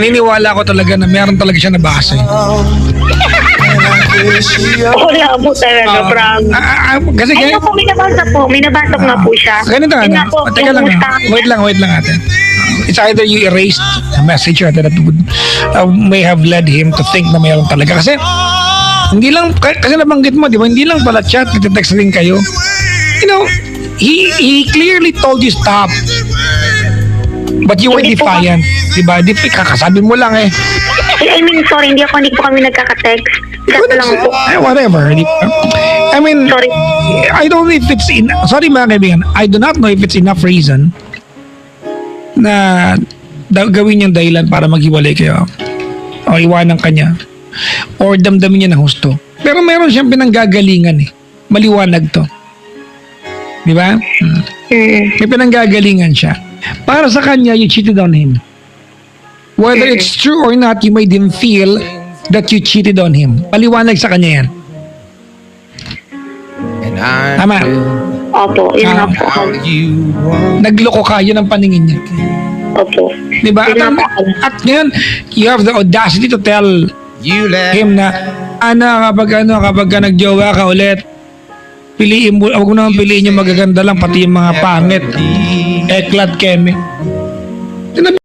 Naniniwala ko talaga na meron talaga siya nabasa. Wala po talaga, promise. Kasi Ay, po, may nabasa po. May nabasa ko nga po siya. Ganito Yun nga ano? po, Teka lang. yung Wait lang ate. It's either you erased a message or that would may have led him to think na mayroon talaga. Kasi hindi lang, kasi nabanggit mo, di ba? Hindi lang pala chat, nagte-text din kayo. You know, he clearly told you stop. But you were Hindi po defiant. Diba? Kakasabi mo lang eh. I mean, sorry, hindi po kami nagkaka-text. Kaso lang po. Whatever. I mean, Sorry. I don't know if it's sorry mga kaibigan, I do not know if it's enough reason na gawin yung dahilan para maghiwalay kayo o iwanan kanya or damdamin niya na husto. Pero meron siyang pinanggagalingan eh. Maliwanag to. Di ba? May pinanggagalingan siya. Para sa kanya, you cheated on him. Whether it's true or not, you made him feel that you cheated on him. Paliwanag sa kanya yan. Tama. Opo, yun nga po. Nagloko ka, yun ang paningin niya. Opo. Diba? Yun nga po. At ngayon, you have the audacity to tell him na, kapag ka nagjowa ka ulit, piliin mo, huwag mo naman piliin yung magaganda lang, pati yung mga pangit. Eklat keme. Sinabi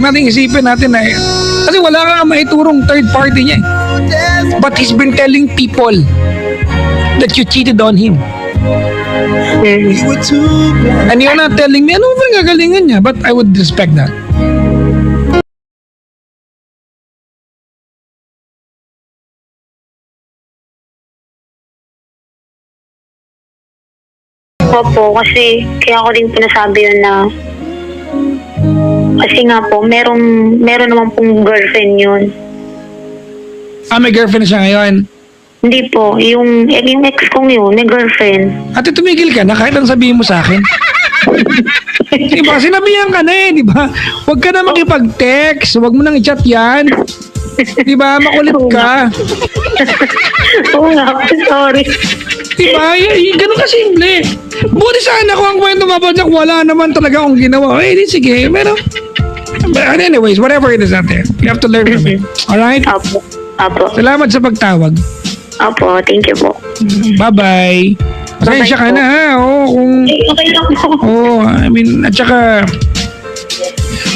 natin isipin natin na kasi wala kang maiturong third party niya eh. But he's been telling people that you cheated on him. And you're not telling me ano ba ang gagalingan niya, but I would respect that. Opo, kasi kaya ko din pinasabi yun na kasi nga po, meron naman pong girlfriend yun. May girlfriend siya ngayon. Hindi po, yung ex kong yun, may girlfriend. Ate, tumigil ka na kahit ang sabihin mo sa akin. Diba, sinabihan ka na eh, diba? Huwag ka na makipag-text, huwag mo nang i-chat yan. Diba, makulit ka. Oo nga, sorry. Diba, ganun kasimple. Buti sana kung ang kwento mabagsak, wala naman talaga akong ginawa. Eh, di sige, pero but anyways, whatever it is out there, you have to learn from it. Alright? Apo. Salamat sa pagtawag. Apo, thank you po. Bye-bye. Pasensya ka po. na ha. Oo, kung... Okay lang po. Oo, I mean, at saka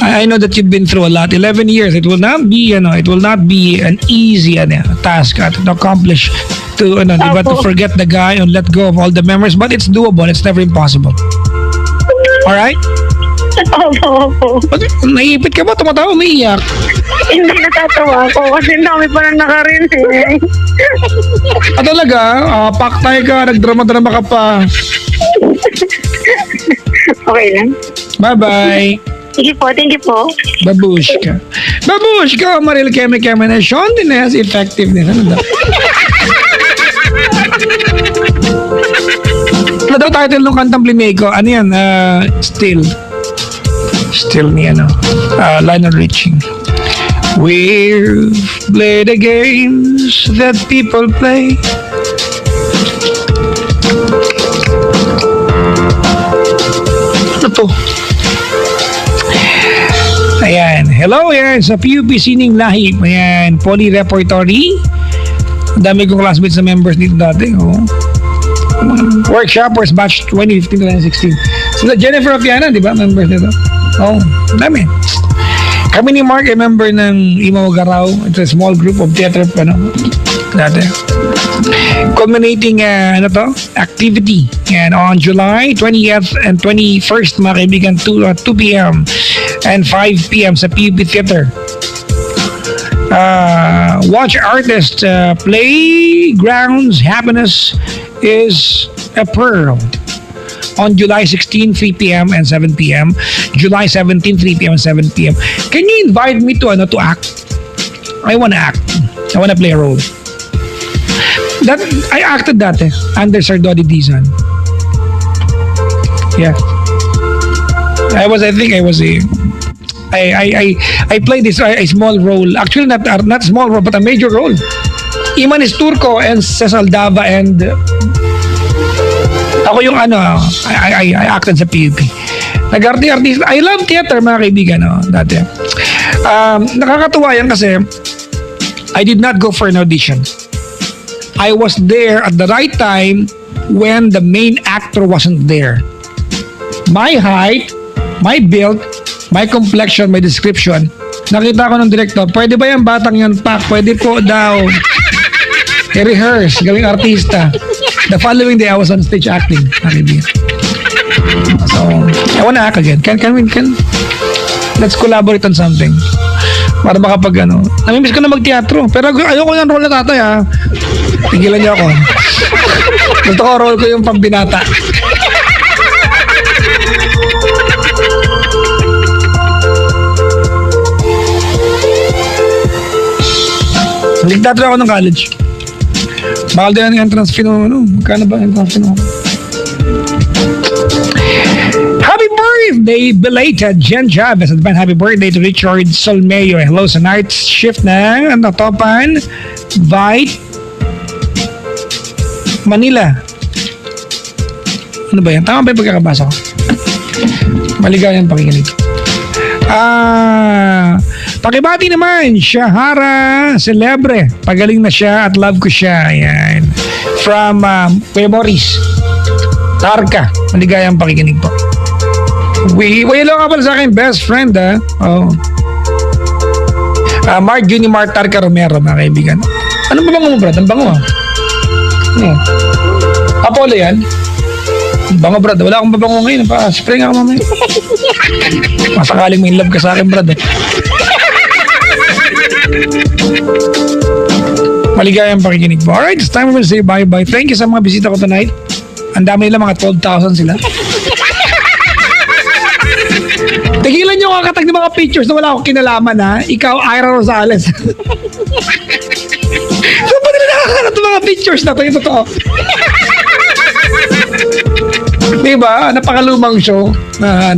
I know that you've been through a lot. 11 years. It will not be, it will not be an easy task to accomplish diba, to forget the guy and let go of all the memories. But it's doable. It's never impossible. Alright? Opo. Naiipit ka ba? Tumatawa, umiiyak. Hindi natatawa ako kasi dami pa nang nakarinig. Talaga? Paktay ka, nagdrama-drama ka pa. Okay lang. Bye-bye. Sige po, thank you po. Babushka. Babushka, Maril Keme na Shondiness, effectiveness. Ano daw? Ano daw title ng kantang Plineko? Ano yan? Still ni Lionel Richie. We've played the games that people play. Ano to? Ayan. Hello, yan. Sa PUP Sining Lahi. Ayan. Poly Repertory. Ang dami kong classmates na members dito dati. Oh. Workshoppers batch 2015-2016. Sila Jennifer Afiana, di ba? Members nito. Oh, dami. Kami ni Mark ay member ng Imaw Garaw. It's a small group of theater, dati. Culminating, activity. And on July 20th and 21st, mga kaibigan, 2 p.m. and 5 p.m. sa PUP Theater. Watch artists Playgrounds Happiness is a Pearl. On July 16, 3 p.m. and 7 p.m. July 17, 3 p.m. and 7 p.m. Can you invite me to act? I wanna act. I wanna play a role. I acted dati under Sir Dodi Dizon. Yeah. I played this a small role. Actually, not small role, but a major role. Iman Turco and Cesar Dava, and ako yung I acted sa PUP. Nag-artist. I love theater, mga kaibigan, dati. Nakakatuwa yan kasi I did not go for an audition. I was there at the right time when the main actor wasn't there. My height, my build, my complexion, my description. Nakita ko ng director, pwede ba yung batang yan, Pak? Pwede po daw. I-rehearse, gawing artista. The following day, I was on stage acting. So, I wanna act again. Can let's collaborate on something. Para makapag namimiss ko na mag-teatro. Pero ayoko ng role na tatay, ha. Tigilan niyo ako. Gusto ko role ko yung pambinata. Nagtatry ako ng college. Bakal din ang entrance fee ng magkano ba entrance fee ng Happy birthday, belated Jen Chavez. Advance happy birthday to Richard Solmeo. Hello sa night shift ng Topan, Vite, Manila. Ano ba yan? Tama ba yung pagkakabasa ko? Maligayang pakikinig. Pakibati naman, Shahara Celebre. Pagaling na siya at love ko siya. Ayan. From Kuya Boris Tarka. Maligayang pakikinig po. Wala ka pala sa akin, best friend, ha? Oh. Mark Junimar Tarka Romero, mga kaibigan. Ano ba bango mo, Brad? Ang bango, ha? Apollo yan? Bango, Brad. Wala akong babango ngayon. Spray nga ako mamaya. Masakaling may love ka sa akin, Brad. Maligayang pakikinig po. Alright, it's time to say bye-bye. Thank you sa mga bisita ko tonight. Ang dami nila, mga 12,000 sila. Tigilan nyo kakatag ng mga pictures na wala akong kinalaman, ha? Ikaw, Ira Rosales. Saan ba nila nakakalat ng mga pictures na ito? Yung totoo. Diba? Napakalumang show na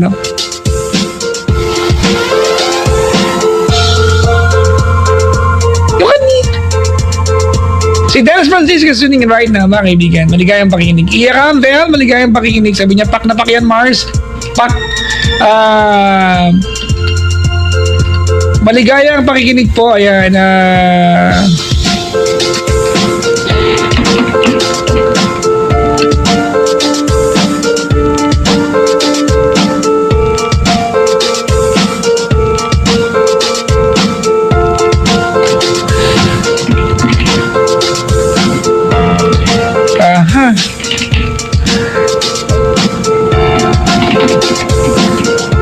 Si Dennis Francisco is tuning in right now, mga kaibigan. Maligayang pakikinig. Iya Campbell, maligayang pakikinig. Sabi niya, pak na pak yan, Mars. Pak. Maligayang pakikinig po. Ayan.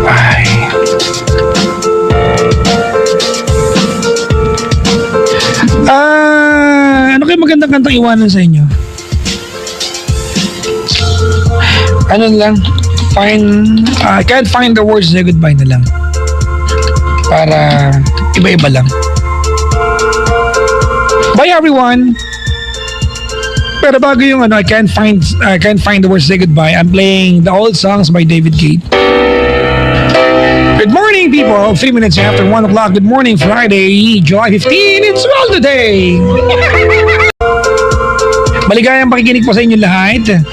Ay. Ano kayo magandang kantang iwanan sa inyo? Ano lang? I can't find the words to say goodbye na lang. Para iba-iba lang. Bye everyone! Pero bago yung I can't find the words to say goodbye, I'm playing the old songs by David Gate. Good morning, people. 3 minutes after 1 o'clock. Good morning, Friday, July 15. It's well today. Maligayang pakikinig po sa inyo lahat.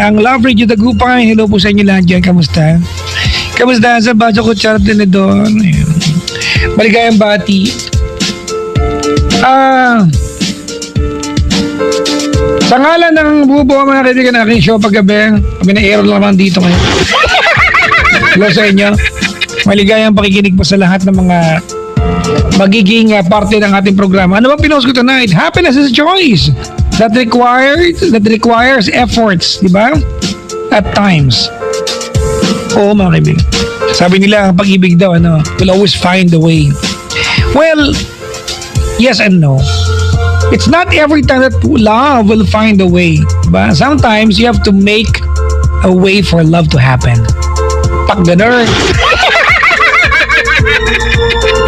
Ang Love Radio Dagupan, hello po sa inyo lahat dyan. Kamusta? Kamusta sa Baso Kutsara Tenedor? Maligayang bati. Sa ngalan ng bubuo mga kaibigan ng aking show paggabi, kami na-air lang dito ngayon. Hello sa inyo. Maligayang pakikinig po sa lahat ng mga magiging parte ng ating programa. Ano bang pinost ko tonight? Happiness is a choice that requires efforts, di ba? At times. Oo mga kaibigan. Sabi nila, ang pag-ibig daw, will always find a way. Well, yes and no. It's not every time that love will find a way. Diba? Sometimes you have to make a way for love to happen. Pag ganun.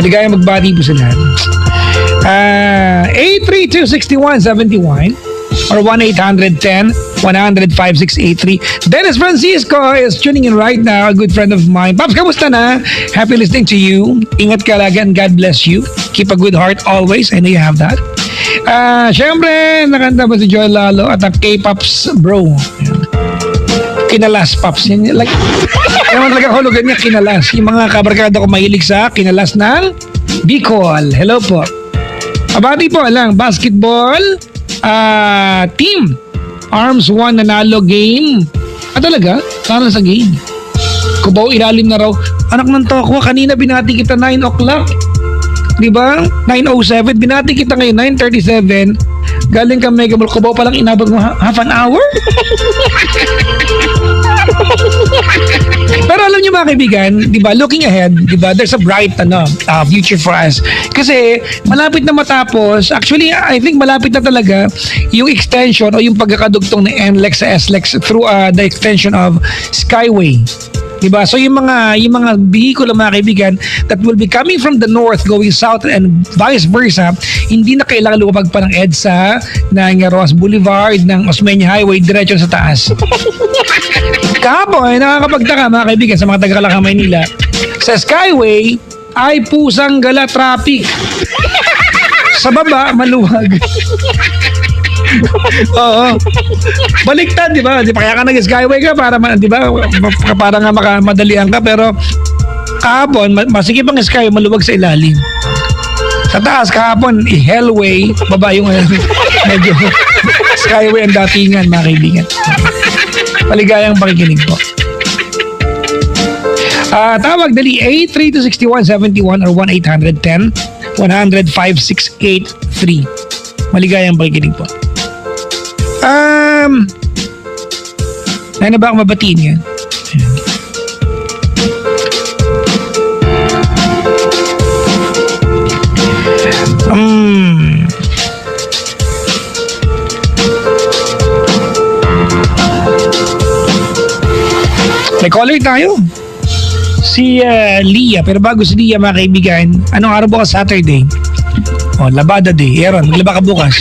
Maligayang magbati po sa lahat. 832-6171 or 1-800-10-100-5683. Dennis Francisco is tuning in right now, a good friend of mine. Pops, kamusta na? Happy listening to you. Ingat ka lagi and God bless you. Keep a good heart always. I know you have that. Siyempre, nakanta ba si Joel Lalo at ang K-Pops bro. Kinalas Pops. Yan, like, naman talaga hulugan niya, kinalas. Yung mga kabarkada ko mahilig sa kinalas ng Bicol. Hello po. Abati po lang, basketball team. Arms 1 nanalo game. Talaga? Tara sa game. Cubao ilalim na raw. Anak ng tokwa, kanina binati kita 9 o'clock. Diba? 9:07. Binati kita ngayon, 9:37. Galing ka Mega Mall. Cubao palang inabot mo half an hour? Pero alam niyo mga kaibigan, di ba, looking ahead, di ba, there's a bright future for us. Kasi malapit na matapos, actually, I think malapit na talaga yung extension o yung pagkakadugtong ng NLEX sa SLEX through the extension of Skyway. Diba? So yung mga bihikulo mga kaibigan that will be coming from the north going south and vice versa, hindi na kailangan lumabag pa ng EDSA, ng Ross Boulevard, ng Osmeña Highway, diretso sa taas. Kahapon, nakakapagtaka mga kaibigan sa mga taga-Calacang, Maynila, sa Skyway ay pusang gala traffic. Sa baba, maluwag. Oo. Baliktad, di ba? Kaya ka nag-skyway ka para, di ba? Para nga madalian ka. Pero kahapon, masikip ang skyway, maluwag sa ilalim. Sa taas, kahapon, hellway, baba yung medyo skyway ang datingan, mga kaibigan. Maligayang pakikinig po. Tawag dali 832-6171 or 1-800-10-100-5683. Maligayang pakikinig po. Ano ba akong mabatiin yan? May caller tayo. Si Lia. Pero bago si Lia mga kaibigan, anong araw bukas? Saturday. Labada day. Aaron, maglaba ka bukas.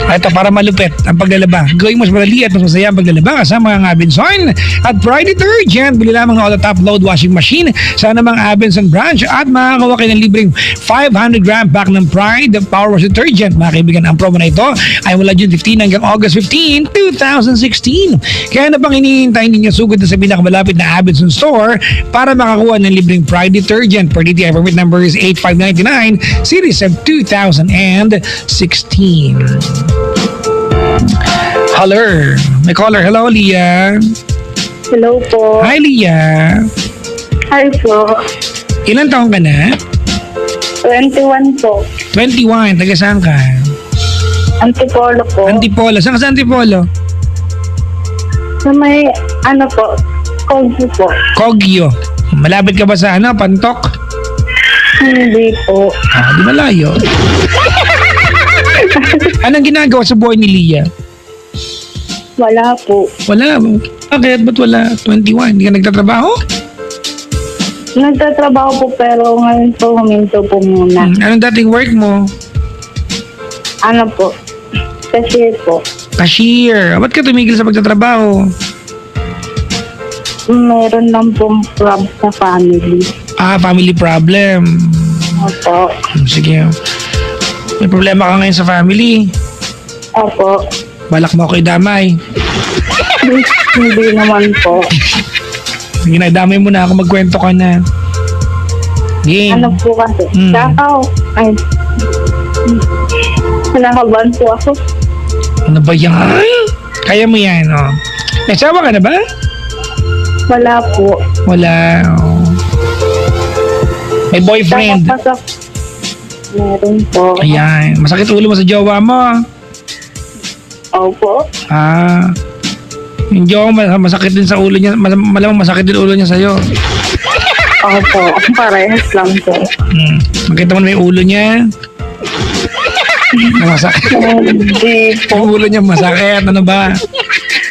Ito, para malupit ang paglalaba. Gawin mo mas madali at mas masaya ang paglalaba kasama ang Abenson at Pride Detergent. Bili lamang ng all-top load washing machine sa namang Abenson branch at makakawa kayo ng libreng 500-gram pack ng Pride Power Wash Detergent. Mga kaibigan, ang promo na ito ay mula June 15 hanggang August 15, 2016. Kaya na pang hinihintay ninyo, sugod na sa pinakamalapit na Abenson store para makakuha ng libreng Pride Detergent. Per DTI permit number is 8599 series of 2016. Hello. May caller. Hello, Leah. Hello po. Hi, Leah. Hi po. Ilan taong ka na? 21 po. 21. Taga saan ka? Antipolo po. Antipolo. Saan ka sa Antipolo? So may, po, Kogyo po. Kogyo. Malapit ka ba sa Pantok? Hindi po. Di malayo. Anong ginagawa sa buhay ni Lia? Wala po. Wala. Bakit? Ba't wala? 21. Hindi ka nagtatrabaho? Nagtatrabaho po pero ngayon po huminto po muna. Anong dating work mo? Po? Cashier po. Cashier. Ba't ka tumigil sa pagtatrabaho? Meron lang pong problem sa family. Family problem. Opo. Sige. May problema ka ngayon sa family. Opo. Balak mo ako idamay. Hindi naman po. Sige na, idamay mo na ako. Magkwento ka na. Game. Po kasi? Mm. Nakabahan po ako. Ano ba yan? Kaya mo yan, May asawa ka na ba? Wala po. Wala. May boyfriend. Meron po. Ayan. Masakit ulo mo sa jowa mo. Opo. Yung jowa mo, masakit din sa ulo niya. Malamang masakit din ulo niya sa'yo. Opo. Parehas lang po. Makita mo na yung ulo niya. Na masakit. Hindi po. Yung ulo niya masakit. Ano ba?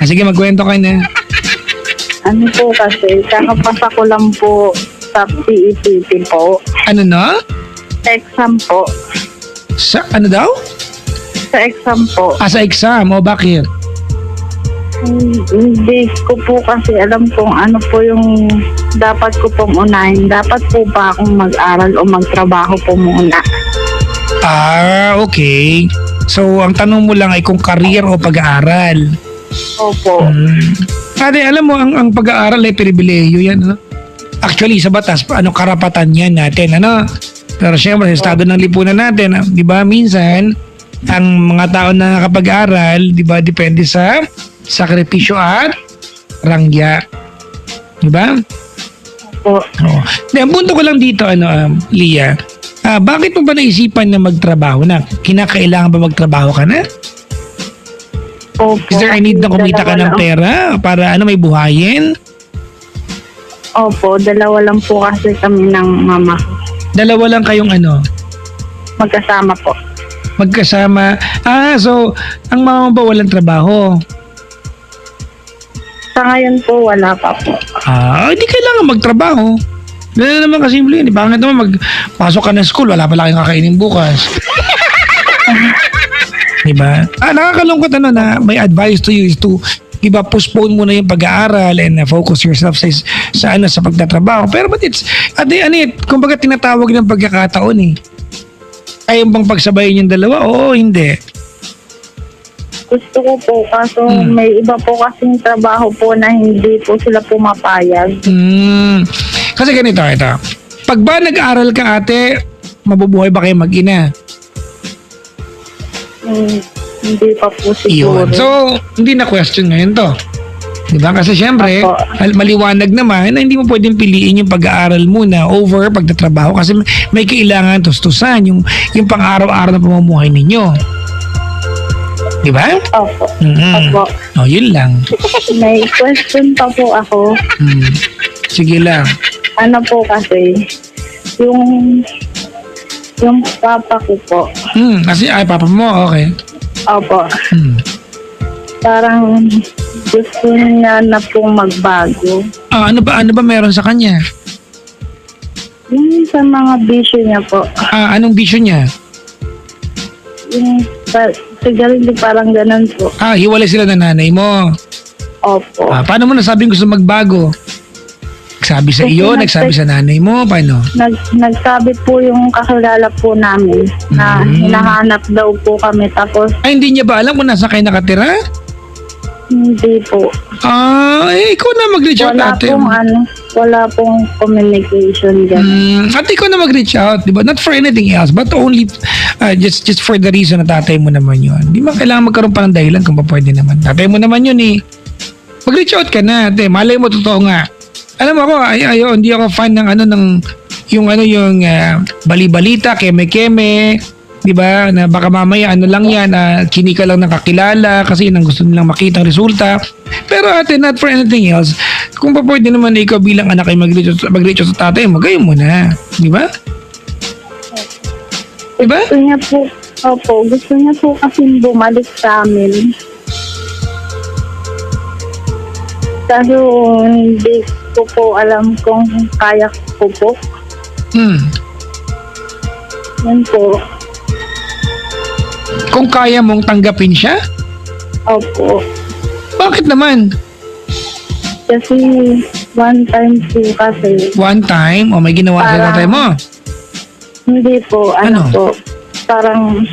Sige, magkwento ka na. Po kasi, kakapasa ko lang po sa PEPP po. Ano na? Exam po. Sa ano daw? Sa exam po. Sa exam. Bakit? Hindi ko po kasi alam kung ano po yung dapat ko pong unahin. Dapat po ba akong mag-aral o magtrabaho po muna? Okay. So, ang tanong mo lang ay kung career o pag-aaral. Opo. Ate, alam mo, ang pag-aaral ay pribilehiyo yan, Actually, sa batas, karapatan yan natin, Pero syempre, sa estado ng lipunan natin, di ba, minsan, ang mga tao na nakapag-aral, di ba, depende sa sakripisyo at rangya. Di ba? Opo. Ang punto ko lang dito, Lia, bakit mo ba naisipan na magtrabaho na? Kinakailangan ba magtrabaho ka na? Opo. Is there a need na kumita ka ng pera para may buhayin? Opo, dalawa lang po kasi kami ng mama ko. Dalawa lang kayong Magkasama po. magkasama. So, ang mama mo ba walang trabaho? Sa ngayon po, wala pa po. Hindi kailangan magtrabaho. Ganun naman kasimple yun. Bakit naman magpasok ka ng school, wala pala kayong kakainin bukas. Diba? Nakakalungkot na my advice to you is to postpone mo na yung pag-aaral and focus yourself sa pagtatrabaho. Pero but it's, kumbaga tinatawag ng pagkakataon Ayaw bang pagsabayin yung dalawa? Oo, hindi. Gusto ko po, kaso may iba po kasing trabaho po na hindi po sila pumapayag. Kasi ganito, ito. Pag ba nag-aral ka, ate, mabubuhay ba kayo mag-ina? Hindi pa po siguro. Yun. So, hindi na question ngayon to. Diba? Kasi syempre, maliwanag naman na hindi mo pwedeng piliin yung pag-aaral muna over pagtatrabaho kasi may kailangan tustusan yung pang-araw-araw na pamumuhay ninyo. Diba? Opo. Opo. Yun lang. May question pa po ako. Sige lang. Ano po kasi, yung papa ko po. Kasi papa mo, okay. Opo. Parang gusto niya na pong magbago. Ano ba meron sa kanya? Yung sa mga bisyo niya po. Anong bisyo niya? Yung sigarilyo parang ganun po. Hiwalay sila ng nanay mo. Opo. Paano mo nasabing gusto magbago? Nagsabi sa iyo, nagsabi sa nanay mo, paano? Nagsabi po yung kakilala po namin na hinahanap daw po kami tapos Hindi niya ba alam kung nasa kayo nakatira? hindi po. Ikaw na mag-reach out, ate. Wala pong communication dyan. Ate, ikaw na mag-reach out, di ba? Not for anything else, but only just for the reason na tatay mo naman yun. Di ba kailangan magkaroon pa ng dahilan kung pa pwede naman. Tatay mo naman yun Mag-reach out ka na, ate. Malay mo, totoo nga. Alam mo ako, hindi ako fan ng yung bali-balita, keme-keme, Di ba? Na baka mamaya ano lang yan, chinika lang ng kakilala kasi yun ang gusto nilang makita ang resulta. Pero ate, not for anything else, kung pa pwede naman na ikaw bilang anak ay mag-reach out sa tatay mo, gayon mo na. Di ba? Di ba? Gusto niya po, opo, gusto niya po kasi bumalik sa amin. Kaso hindi ko po alam kung kaya ko po. Yan po. Kung kaya mong tanggapin siya, Opo. bakit naman? Kasi one time po kasi. One time, o may ginawa sa Parang- tatay mo? Hindi po, Ano? po. Parang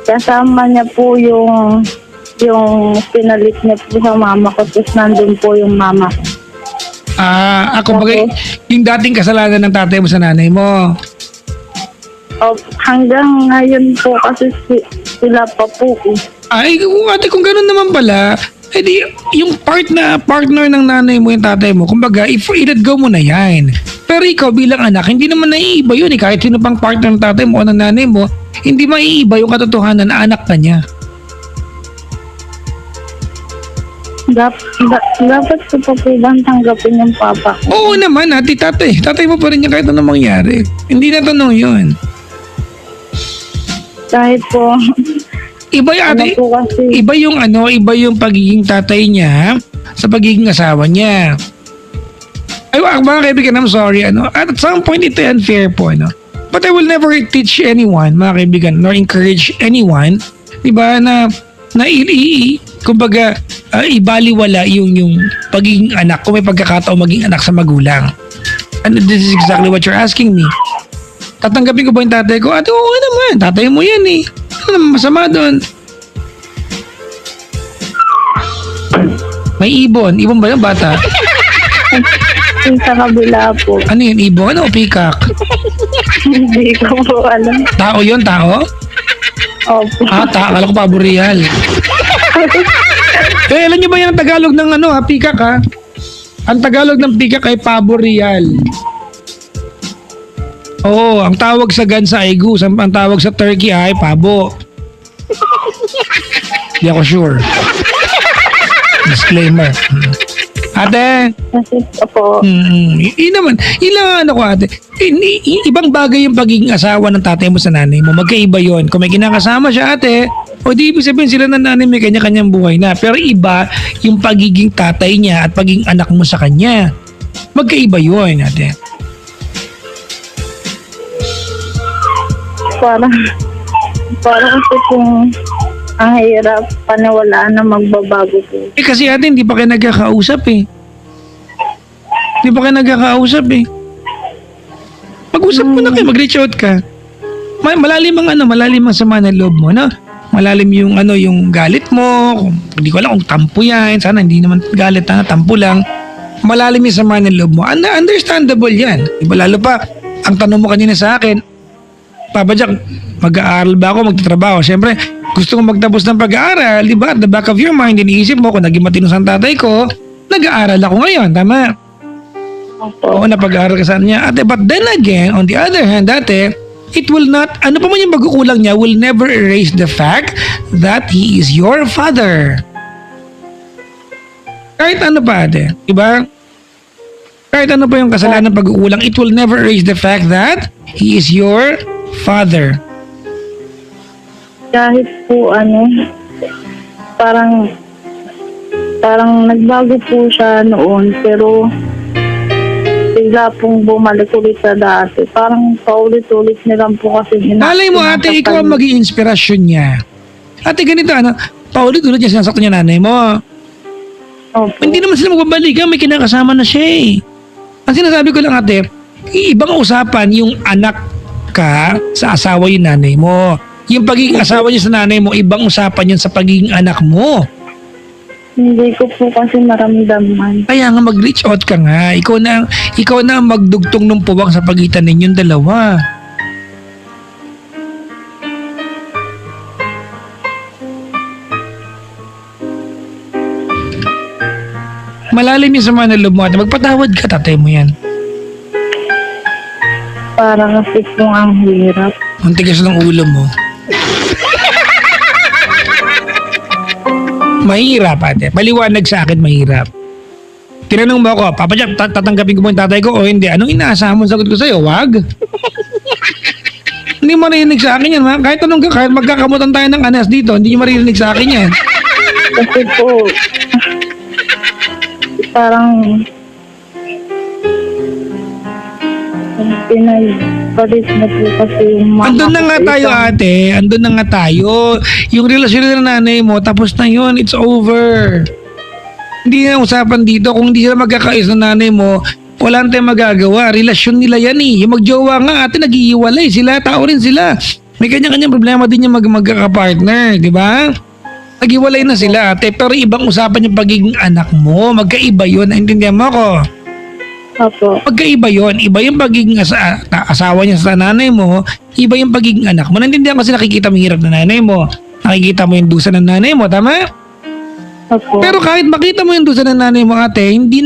kasama niya po yung pinalit niya po sa mama ko. Tapos nandun po yung mama ko. Ako bagay, yung dating kasalanan ng tatay mo sa nanay mo. Hanggang ngayon po kasi sila pa po. Ay, kung gano'n naman pala, edi yung partner ng nanay mo, yung tatay mo, kumbaga, i-let go mo na yan. Pero ikaw bilang anak, hindi naman naiiba yun eh. Kahit sino pang partner ng tatay mo o ng nanay mo, hindi maiiba yung katotohanan na anak ka niya. Dapat ko pa po bang tanggapin yung papa ko? Oo naman, ati tatay. Tatay mo pa rin niya kahit anong mangyari. Hindi na tanong yun. Kahit po, Iba yung ate, po kasi, iba yung pagiging tatay niya sa pagiging asawa niya. Ay, mga kaibigan, I'm sorry, at some point ito unfair po, But I will never teach anyone, mga kaibigan, nor encourage anyone, di ba, kumbaga, ibaliwala yung pagiging anak, kung may pagkakataon maging anak sa magulang. And this is exactly what you're asking me. Tatanggapin ko ba yung tatay ko? Ate, oo naman, tatay mo yan eh. Ano naman masama doon? May ibon. Ibon ba yung bata? yung sa kabila po, Ano yun? Ibon o peacock? hindi ko po alam. Tao yun? Tao? Opo. Akala ko pabo real. Alam niyo ba yan ang Tagalog ng peacock ha? Ang Tagalog ng peacock ay pabo real. Oo, ang tawag sa gansa ay goose. Ang tawag sa turkey ay pabo. Hindi ako sure. Disclaimer. Ate, Kasi po, ilang ko ate, ibang bagay yung pagiging asawa ng tatay mo sa nanay mo, magkaiba yon. Kung may kinakasama siya ate, o di ibig sabihin sila ng nanay may kanya-kanyang buhay na, pero iba yung pagiging tatay niya at pagiging anak mo sa kanya. Magkaiba yun ate. parang kasi kung ang hirap paniwalaan na magbabago po. Kasi ate, hindi pa kayo nagkakausap eh. Mag-usap mo na kayo, mag-reach out ka. Malalim ang sama ng loob mo, no? Malalim yung yung galit mo. Hindi ko alam kung tampo yan. Sana hindi naman galit, tampo lang. Malalim yung sama ng loob mo. Understandable yan. Diba, lalo pa, ang tanong mo kanina sa akin, Papa Jack, mag-aaral ba ako, magtatrabaho? Siyempre, gusto kong magtapos ng pag-aaral, di ba? At the back of your mind, iniisip mo, kung naging matino sa tatay ko, nag-aaral ako ngayon, tama? Opo. Oo, napag-aaral ka sa niya. Ate, but then again, on the other hand, ate, it will not, ano pa man yung pagkukulang niya, will never erase the fact that he is your father. Kahit ano pa, ate, di ba? Kahit ano pa yung kasalanan ng pagkukulang, it will never erase the fact that he is your father. Kahit po parang nagbago po siya noon, pero bigla pong bumalik ulit sa dati. Parang paulit-ulit nilang po kasi Malay mo ate, ikaw ang maging inspirasyon niya. Ate, ganito paulit-ulit niya sinasaktan niya nanay mo. Opo. Hindi naman sila magbabalikan, may kinakasama na siya eh. Ang sinasabi ko lang ate, ibang usapan yung anak ka sa asawa yung nanay mo. Yung pagiging asawa niya sa nanay mo, ibang usapan yun sa pagiging anak mo. Hindi ko po kasi maramdaman. Kaya nga mag-reach out ka nga. Ikaw na ang magdugtong ng puwang sa pagitan ninyong dalawa. Malalim yung sama ng loob mo ate. Magpatawad ka, tatay mo yan. Parang kasi kung ang hirap. Ang tigas ng ulo mo. Mahirap, ate. Paliwanag sa akin, mahirap. Tinanong mo ako, Papa Jack, tatanggapin ko mo yung tatay ko o hindi? Anong inaasahan mo sagot ko sa'yo? Wag. Hindi mo marinig sa akin yan, ha? Kahit magkakamutan tayo ng anas dito, hindi nyo marinig sa akin yan. Kasi po, parang pinagpalit na po kasi yung mama Andun na ko nga sa tayo, isang- ate. Andun na nga tayo. Yung relasyon ng nanay mo, tapos na yun. It's over. Hindi na usapan dito. Kung hindi sila magkakais ng nanay mo, wala na tayong magagawa. Relasyon nila yan eh. Yung magjowa nga, ate, nag-iiwalay. Sila, tao rin sila. May kanya-kanyang problema din yung magkaka-partner. Di ba? Nag-iwalay na sila, ate. Pero ibang usapan yung pagiging anak mo. Magkaiba yun. Naintindihan mo ako? Opo. Magkaiba yun. Iba yung pagiging asawa niya sa nanay mo. Iba yung pagiging anak mo. Naintindihan kasi nakikita mo yung hirap ng nanay mo. Nakikita mo yung dusa ng nanay mo. Tama? Opo. Pero kahit makita mo yung dusa ng nanay mo, ate, hindi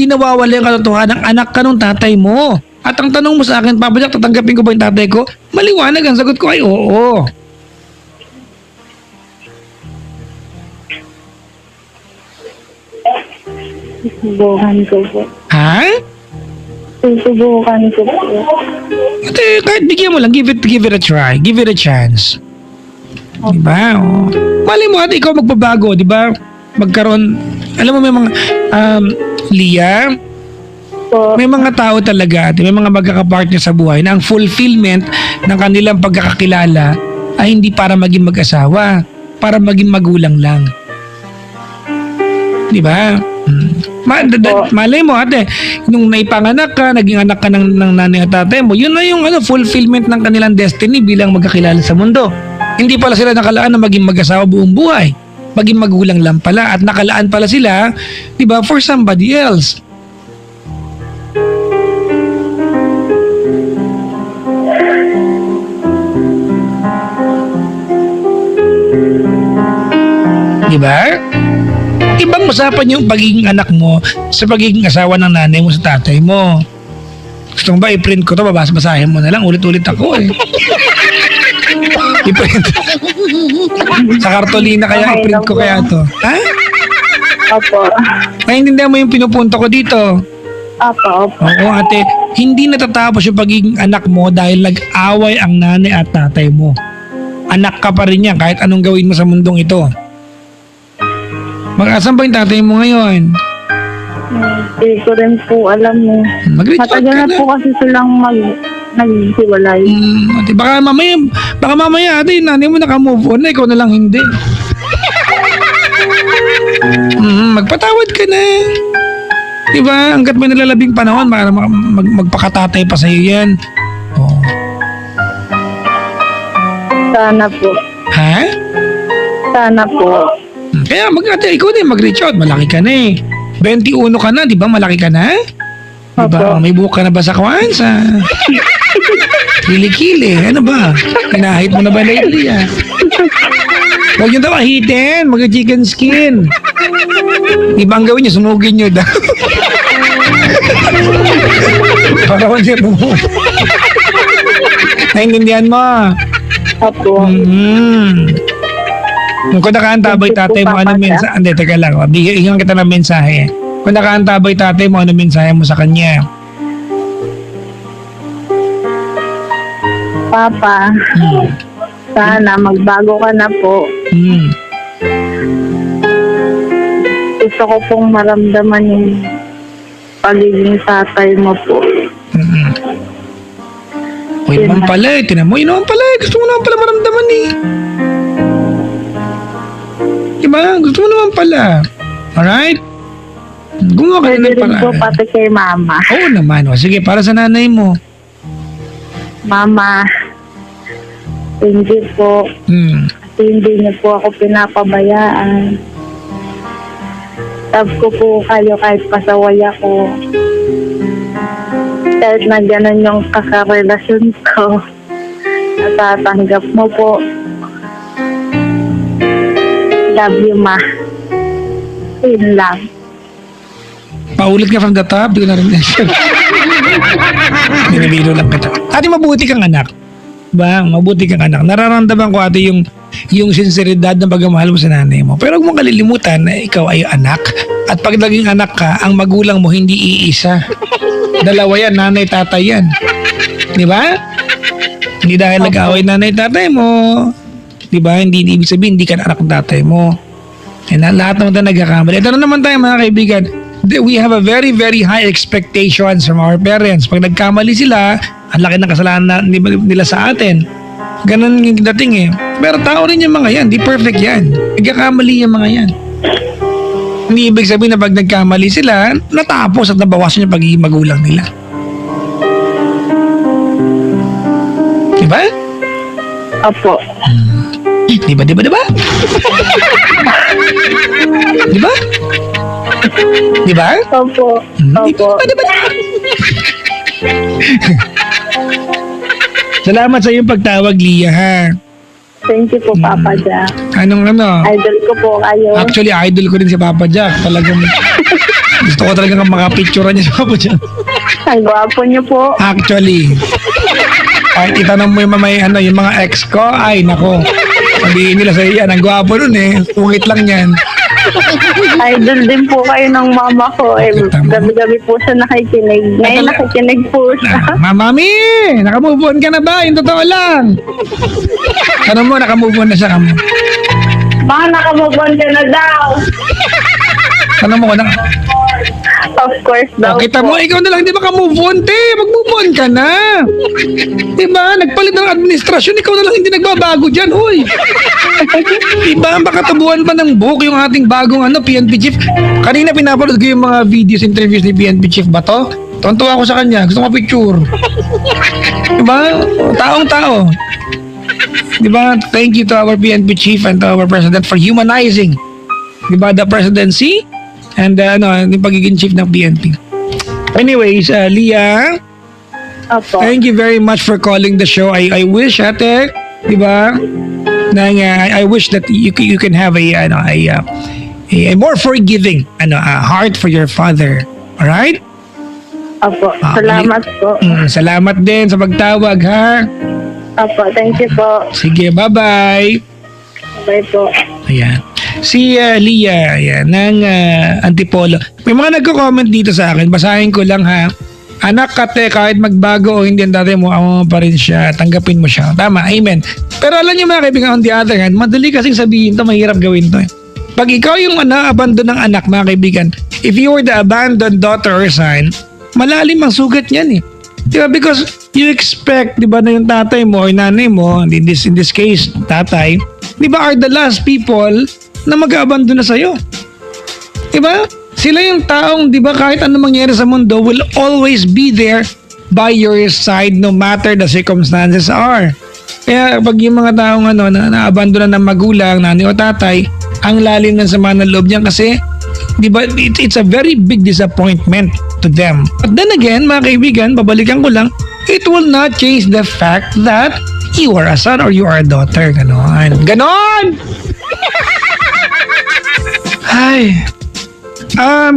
nawawala yung katotohanan ng anak ka ng tatay mo. At ang tanong mo sa akin, Papa Jack, tatanggapin ko ba yung tatay ko? Maliwanag ang sagot ko ay oo. Susubukan ko po. Ha? Susubukan ko po. Ate, kahit bigyan mo lang, give it a try. Give it a chance. Diba? Oh. Mali mo, ate, ikaw magbabago, diba? Magkaroon, alam mo may mga, Lia, Po. may mga tao talaga, ate, may mga magkakapartner sa buhay na ang fulfillment ng kanilang pagkakakilala ay hindi para maging mag-asawa, para maging magulang lang. Diba? Malay mo, ate, nung naipanganak ka, naging anak ka ng nanay at tatay mo, yun na yung fulfillment ng kanilang destiny bilang magkakilala sa mundo. Hindi pala sila nakalaan na maging mag-asawa buong buhay. Maging magulang lang pala at nakalaan pala sila, di ba, for somebody else. Di ba? Ibang usapan yung pagiging anak mo sa pagiging asawa ng nanay mo sa tatay mo. Gusto mo ba i-print ko to? Babasahin mo na lang. Ulit-ulit ako eh. I-print. Sa kartolina kaya Okay i-print lang ko po. kaya to. Ha? Opo. Naiintindihan mo yung pinupunto ko dito? Opo. Opo. Oo, ate. Hindi natatapos yung pagiging anak mo dahil nag-away ang nanay at tatay mo. Anak ka pa rin yan kahit anong gawin mo sa mundong ito. Mag-asan ba yung tatay mo ngayon? Hindi ko rin po alam eh. Mag-reach out Matagal ka na na. po kasi silang naghiwalay. Ate, baka mamaya ate, yung nanay mo naka-move on na, ikaw na lang hindi. Magpatawad ka na. Diba? Hanggat may nalalabing panahon, magpakatatay pa sa'yo yan. Oh. Sana po. Ha? Sana po. Kaya ate, ikaw din mag-reach out. Malaki ka na eh. 21 ka na, di ba? Malaki ka na? Diba? Opo. May buhok ka na ba sa kawan? Sa kilikili. Ano ba? Pinahit mo na ba lately ah? Huwag nyo daw ahitin. Mag-chicken skin. Di ba ang gawin nyo? Sunugin nyo daw. Para ko siya tumuha. Naintindihan mo? Opo. Kung nakaantabay tatay mo, ano mensahe? Hindi, teka lang. Bigyan kita ng mensahe. Kung nakaantabay tatay mo, ano mensahe mo sa kanya? Papa, sana magbago ka na po. Gusto ko pong maramdaman yung pagiging tatay mo po. O yun naman pala eh. Tinan mo, yun naman pala eh. Gusto mo naman pala maramdaman eh. Diba? Gusto mo naman pala. Alright? Gumawa ka Pwede na ng rin po paraan. pati kay mama. Oo naman. O, sige, para sa nanay mo. Mama, thank you po. Kasi hindi niyo po ako pinapabayaan. Love ko po kayo kahit pasaway ako. Kahit na gano'n yung kakarelasyon ko. Natatanggap mo po. Love you, ma. Yun lang. Paulit ka from the top. Di ko na rin. Binibiro lang kita. Ate, mabuti kang anak. Ba, mabuti kang anak. Nararamdaman ko ate yung sinseridad ng pagmamahal mo sa nanay mo. Pero huwag mong kalilimutan na ikaw ay anak. At pag naging anak ka, ang magulang mo hindi iisa. Dalawa yan, nanay, tatay yan. Di ba? Hindi dahil nag-away nanay, tatay mo. Di ba? Hindi ibig sabihin, hindi ka anak ng tatay mo. And lahat naman tayo nagkakamali. Ito na naman tayo mga kaibigan. We have a very, very high expectations from our parents. Pag nagkamali sila, ang laki ng kasalanan nila sa atin. Ganun yung dating eh. Pero tao rin yung mga yan. Di perfect yan. Nagkakamali yung mga yan. Hindi ibig sabihin na pag nagkamali sila, natapos at nabawasan yung pagiging magulang nila. Diba? Opo. Diba? Diba? Diba? Opo. Opo. Diba? Salamat sa iyong pagtawag, Lia, ha? Thank you po, Papa Jack. Anong ano? Idol ko po kayo. Actually, idol ko rin si Papa Jack. Talagang gusto ko talagang makapicturean niya si Papa Jack. Ang gwapo niyo po. Actually, kahit itanong mo yung yung mga ex ko, ay nako. Sabihin nila sa iyan, ang gwapo nun eh. Pungit lang yan. Idol din po kayo ng mama ko. Eh, Tama. gabi-gabi po siya nakikinig. Ngayon nakikinig po siya. Mami, nakamove on ka na ba? Yung totoo lang. Ano mo, nakamove on na siya kamo. Baka nakamove-on ka na daw. Ano mo, Of course daw kita po. mo, ikaw na lang, di ba ka-move on, te? Mag-move on ka na. Di ba? Nagpalit ng administrasyon, ikaw na lang hindi nagbabago dyan, huy. Di ba? Baka tabuhan pa ng buhok yung ating bagong PNP chief. Kanina pinapanood ko yung mga videos, interviews ni PNP chief ba to? Tontuwa ako sa kanya, gusto ko picture. Di ba? Taong-tao. Di ba? Thank you to our PNP chief and to our president for humanizing, di ba, the presidency and yung pagiging chief ng PNP. Anyways, Lia, Opo. thank you very much for calling the show. I wish, ate, di ba, I wish that you can have a more forgiving heart for your father. All right? Opo. Salamat po. Salamat din sa pagtawag, ha? Opo. Thank you po. Sige, bye-bye. Bye po. Ayan. Si Lia, ayan, ng Antipolo. May mga nagko-comment dito sa akin. Basahin ko lang, ha. Anak ka, te, kahit magbago o hindi ang tatay mo, amo pa rin siya. Tanggapin mo siya. Tama, amen. Pero alam niyo mga kaibigan, on the other hand, madali kasing sabihin to, mahirap gawin to. Pag ikaw yung abandon ng anak, mga kaibigan, if you were the abandoned daughter or son, malalim ang sugat niyan eh. Diba? Because you expect, diba, na yung tatay mo or nanay mo, in this case, tatay, diba, are the last people na mag-abandon na sa'yo. Diba? Sila yung taong, diba, kahit ano mangyari sa mundo, will always be there by your side no matter the circumstances are. Kaya pag yung mga taong na-abandon na ng magulang, nanay o tatay, ang lalim ng sama ng loob niyan kasi, diba, it's a very big disappointment to them. But then again, mga kaibigan, babalikan ko lang, it will not change the fact that you are a son or you are a daughter. Ganon. Ganon! Hi.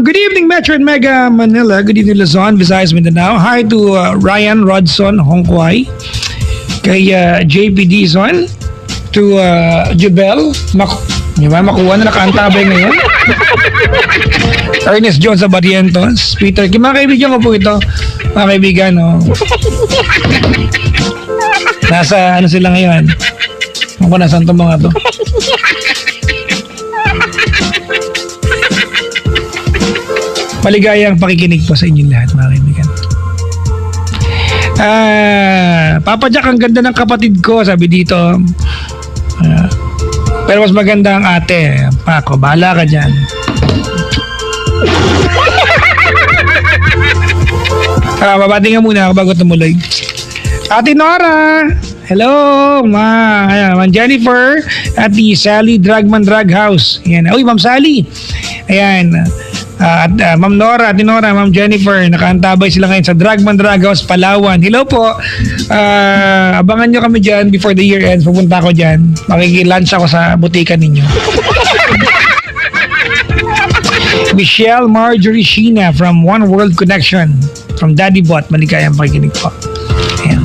Good evening, Metro and Mega Manila. Good evening, Luzon, Visayas, Mindanao. Hi to Ryan Rodson, Hongkway. Kay JP Dizon. To Jubel. Makuha na nakaantabay ngayon. Ernest Jones sa Barrientos. Peter, mga kaibigan ko po ito. Mga kaibigan, nasa sila ngayon. Ako nasaan itong mga to. Maligayang pakikinig po sa inyong lahat, mga kaibigan. Papa Jack, ang ganda ng kapatid ko, sabi dito. Pero mas maganda ang ate. Paco, bahala ka dyan. Babati nga muna ako bago tumuloy. Ate Nora! Hello, Ma'am Jennifer at the Sally Dragman Drag House. Ayan. Uy, Ma'am Sally. Ayan. At Ma'am Nora, Ate Nora, Ma'am Jennifer, nakaantabay sila ngayon sa Dragman Drag House, Palawan. Hello po. Abangan nyo kami dyan before the year ends. Pupunta ako dyan. Makikilunch ako sa butika ninyo. Michelle Marjorie Sheena from One World Connection. From Daddy Bot, maligayang pakikinig po. Ayan.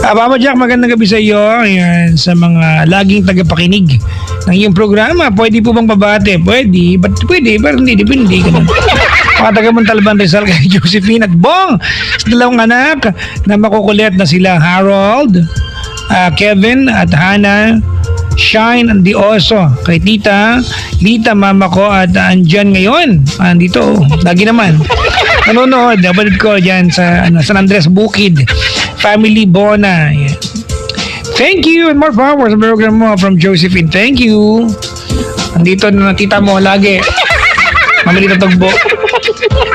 Papa Jack, magandang gabi sa iyo. Ayan, sa mga laging tagapakinig ng iyong programa. Pwede po bang pabate? Pwede. Ba't pwede? Pero hindi, depende. Mga taga Montalban Rizal kay Josephine at Bong. Sa dalawang anak na makukulit na sila Harold, Kevin at Hannah. Shine and the Oso. Kay Tita, Lita, mama ko at andyan ngayon. Andito, lagi naman. Nanonood, nabalid ko dyan sa San Andres Bukid. Family Bona. Yeah. Thank you and more power sa program mo from Josephine. Thank you. Andito na tita mo lagi. Mamili na tugbo.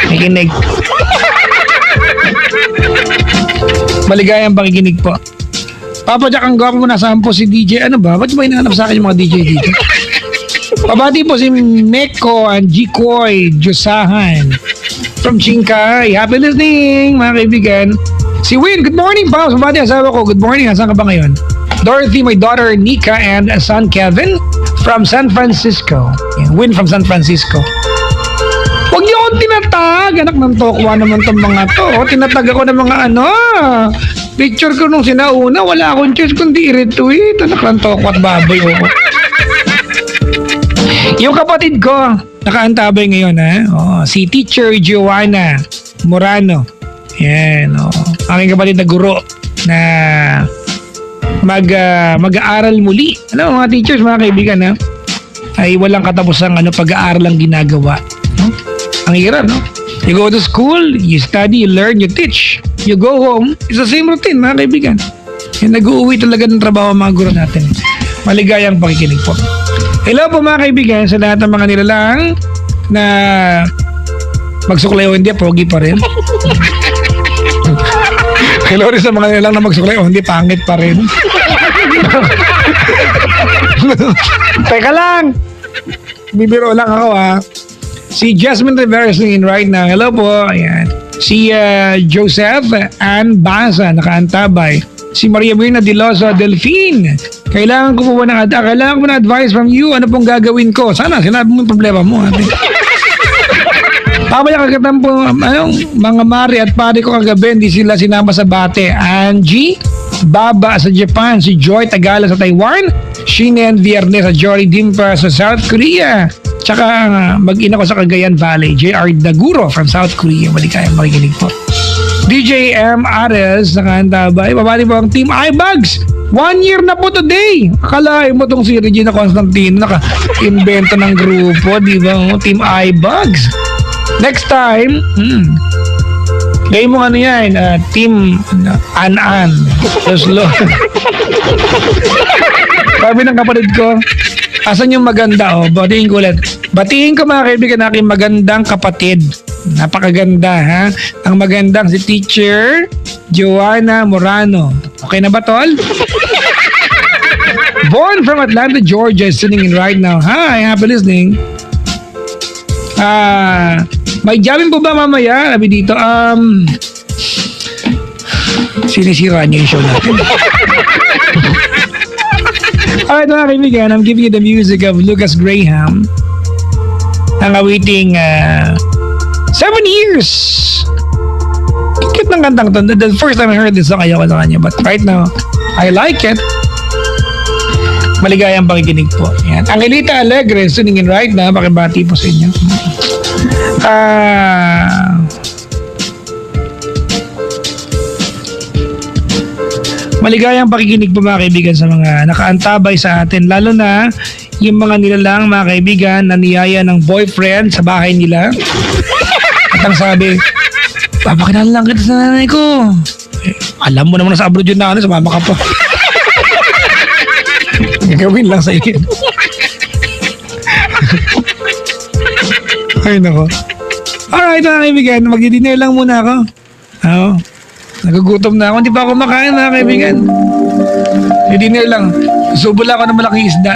Nakikinig. Maligayang pakikinig po. Papa Jack, ang gwapo mo, nasaan po si DJ? Ano ba? Ba't mo hinahanap sa akin yung mga DJ dito? Pabati po si Meko and Jikoy Josahan from Chinkay. Happy listening, mga kaibigan. Si Win, good morning, Pops. Pabati asawa ko, good morning. Saan ka ba ngayon? Dorothy, my daughter Nika, and son Kevin from San Francisco. Win from San Francisco. Huwag niyo akong tinatag. Anak ng tokwa naman itong mga to. Tinatag ako ng mga picture ko nung sinauna, wala akong choice kundi i-retweet. Anak ng tokwa at baboy. Yung kapatid ko, nakaantabay ngayon, si Teacher Joanna Morano. Yan, aking kapatid na guro na mag-aaral muli. Alam mo, mga teachers, mga kaibigan, ay walang katapusang pag-aaral ang ginagawa. Ang hirap, no? You go to school, you study, you learn, you teach. You go home, it's the same routine, mga kaibigan. Yung nag-uuwi talaga ng trabaho ang mga guro natin. Maligayang pakikinig po. Hello po mga kaibigan sa lahat ng mga nilalang na magsuklay o hindi, pogi pa rin. Hello rin sa mga nilalang na magsuklay o hindi, pangit pa rin. Teka lang! Bibiro lang ako Si Jasmine Rivera is in right now. Hello po. Ayan. Si Joseph Ann Baza, nakaantabay. Si Maria Mirna Diloso Delphine. Kailangan ko po ng advice from you. Ano pong gagawin ko? Sana, sinabi mo yung problema mo. Pabaya kagatan po, mga mari at pare ko kagabi, hindi sila sinama sa bate. Angie Baba sa Japan, si Joy Tagala sa Taiwan, Shinen Viernes sa Jory Dimpa sa South Korea. Tsaka mag-ina ko sa Cagayan Valley, JR Daguro from South Korea. Maligayang makikinig po. DJ M. Ares, nakaantabay. Babali po ang Team iBugs. 1 year na po today. Akalain mo tong si Regina Constantino naka-invento ng grupo, di ba? Team iBugs. Next time, gawin mo yan, Team An-An. Slow. Sabi ng kapatid ko, asan yung maganda? Batiin ko ulit. Batiin ko mga kaibigan aking magandang kapatid. Napakaganda, ha? Ang magandang si Teacher Joanna Morano. Okay na ba, tol? Born from Atlanta, Georgia, is tuning in right now. Hi, happy listening. May jamming po ba mamaya? Sabi dito, sinisira niyo yung show natin. Alright mga kaibigan, I'm giving you the music of Lucas Graham. Ang awiting 7 years. Cute ng kantang to. The first time I heard this song, ayoko sa kanya. But right now, I like it. Maligayang pakikinig po. Yan. Angelita Alegre, tuning in right now. Pakibati po sa inyo. Maligayang pakikinig po mga kaibigan sa mga nakaantabay sa atin. Lalo na yung mga nilalang mga kaibigan na niyaya ng boyfriend sa bahay nila. At ang sabi, papakilala lang kita sa nanay ko. Alam mo naman na sa abroad yun na sumama ka pa. Gagawin lang sa iyo. Ay nako. Alright mga kaibigan, magdi-dinner lang muna ako. Nagugutom na ako. Hindi pa ako makain mga kaibigan. Di-dinner lang. Subo lang ako ng malaking isda.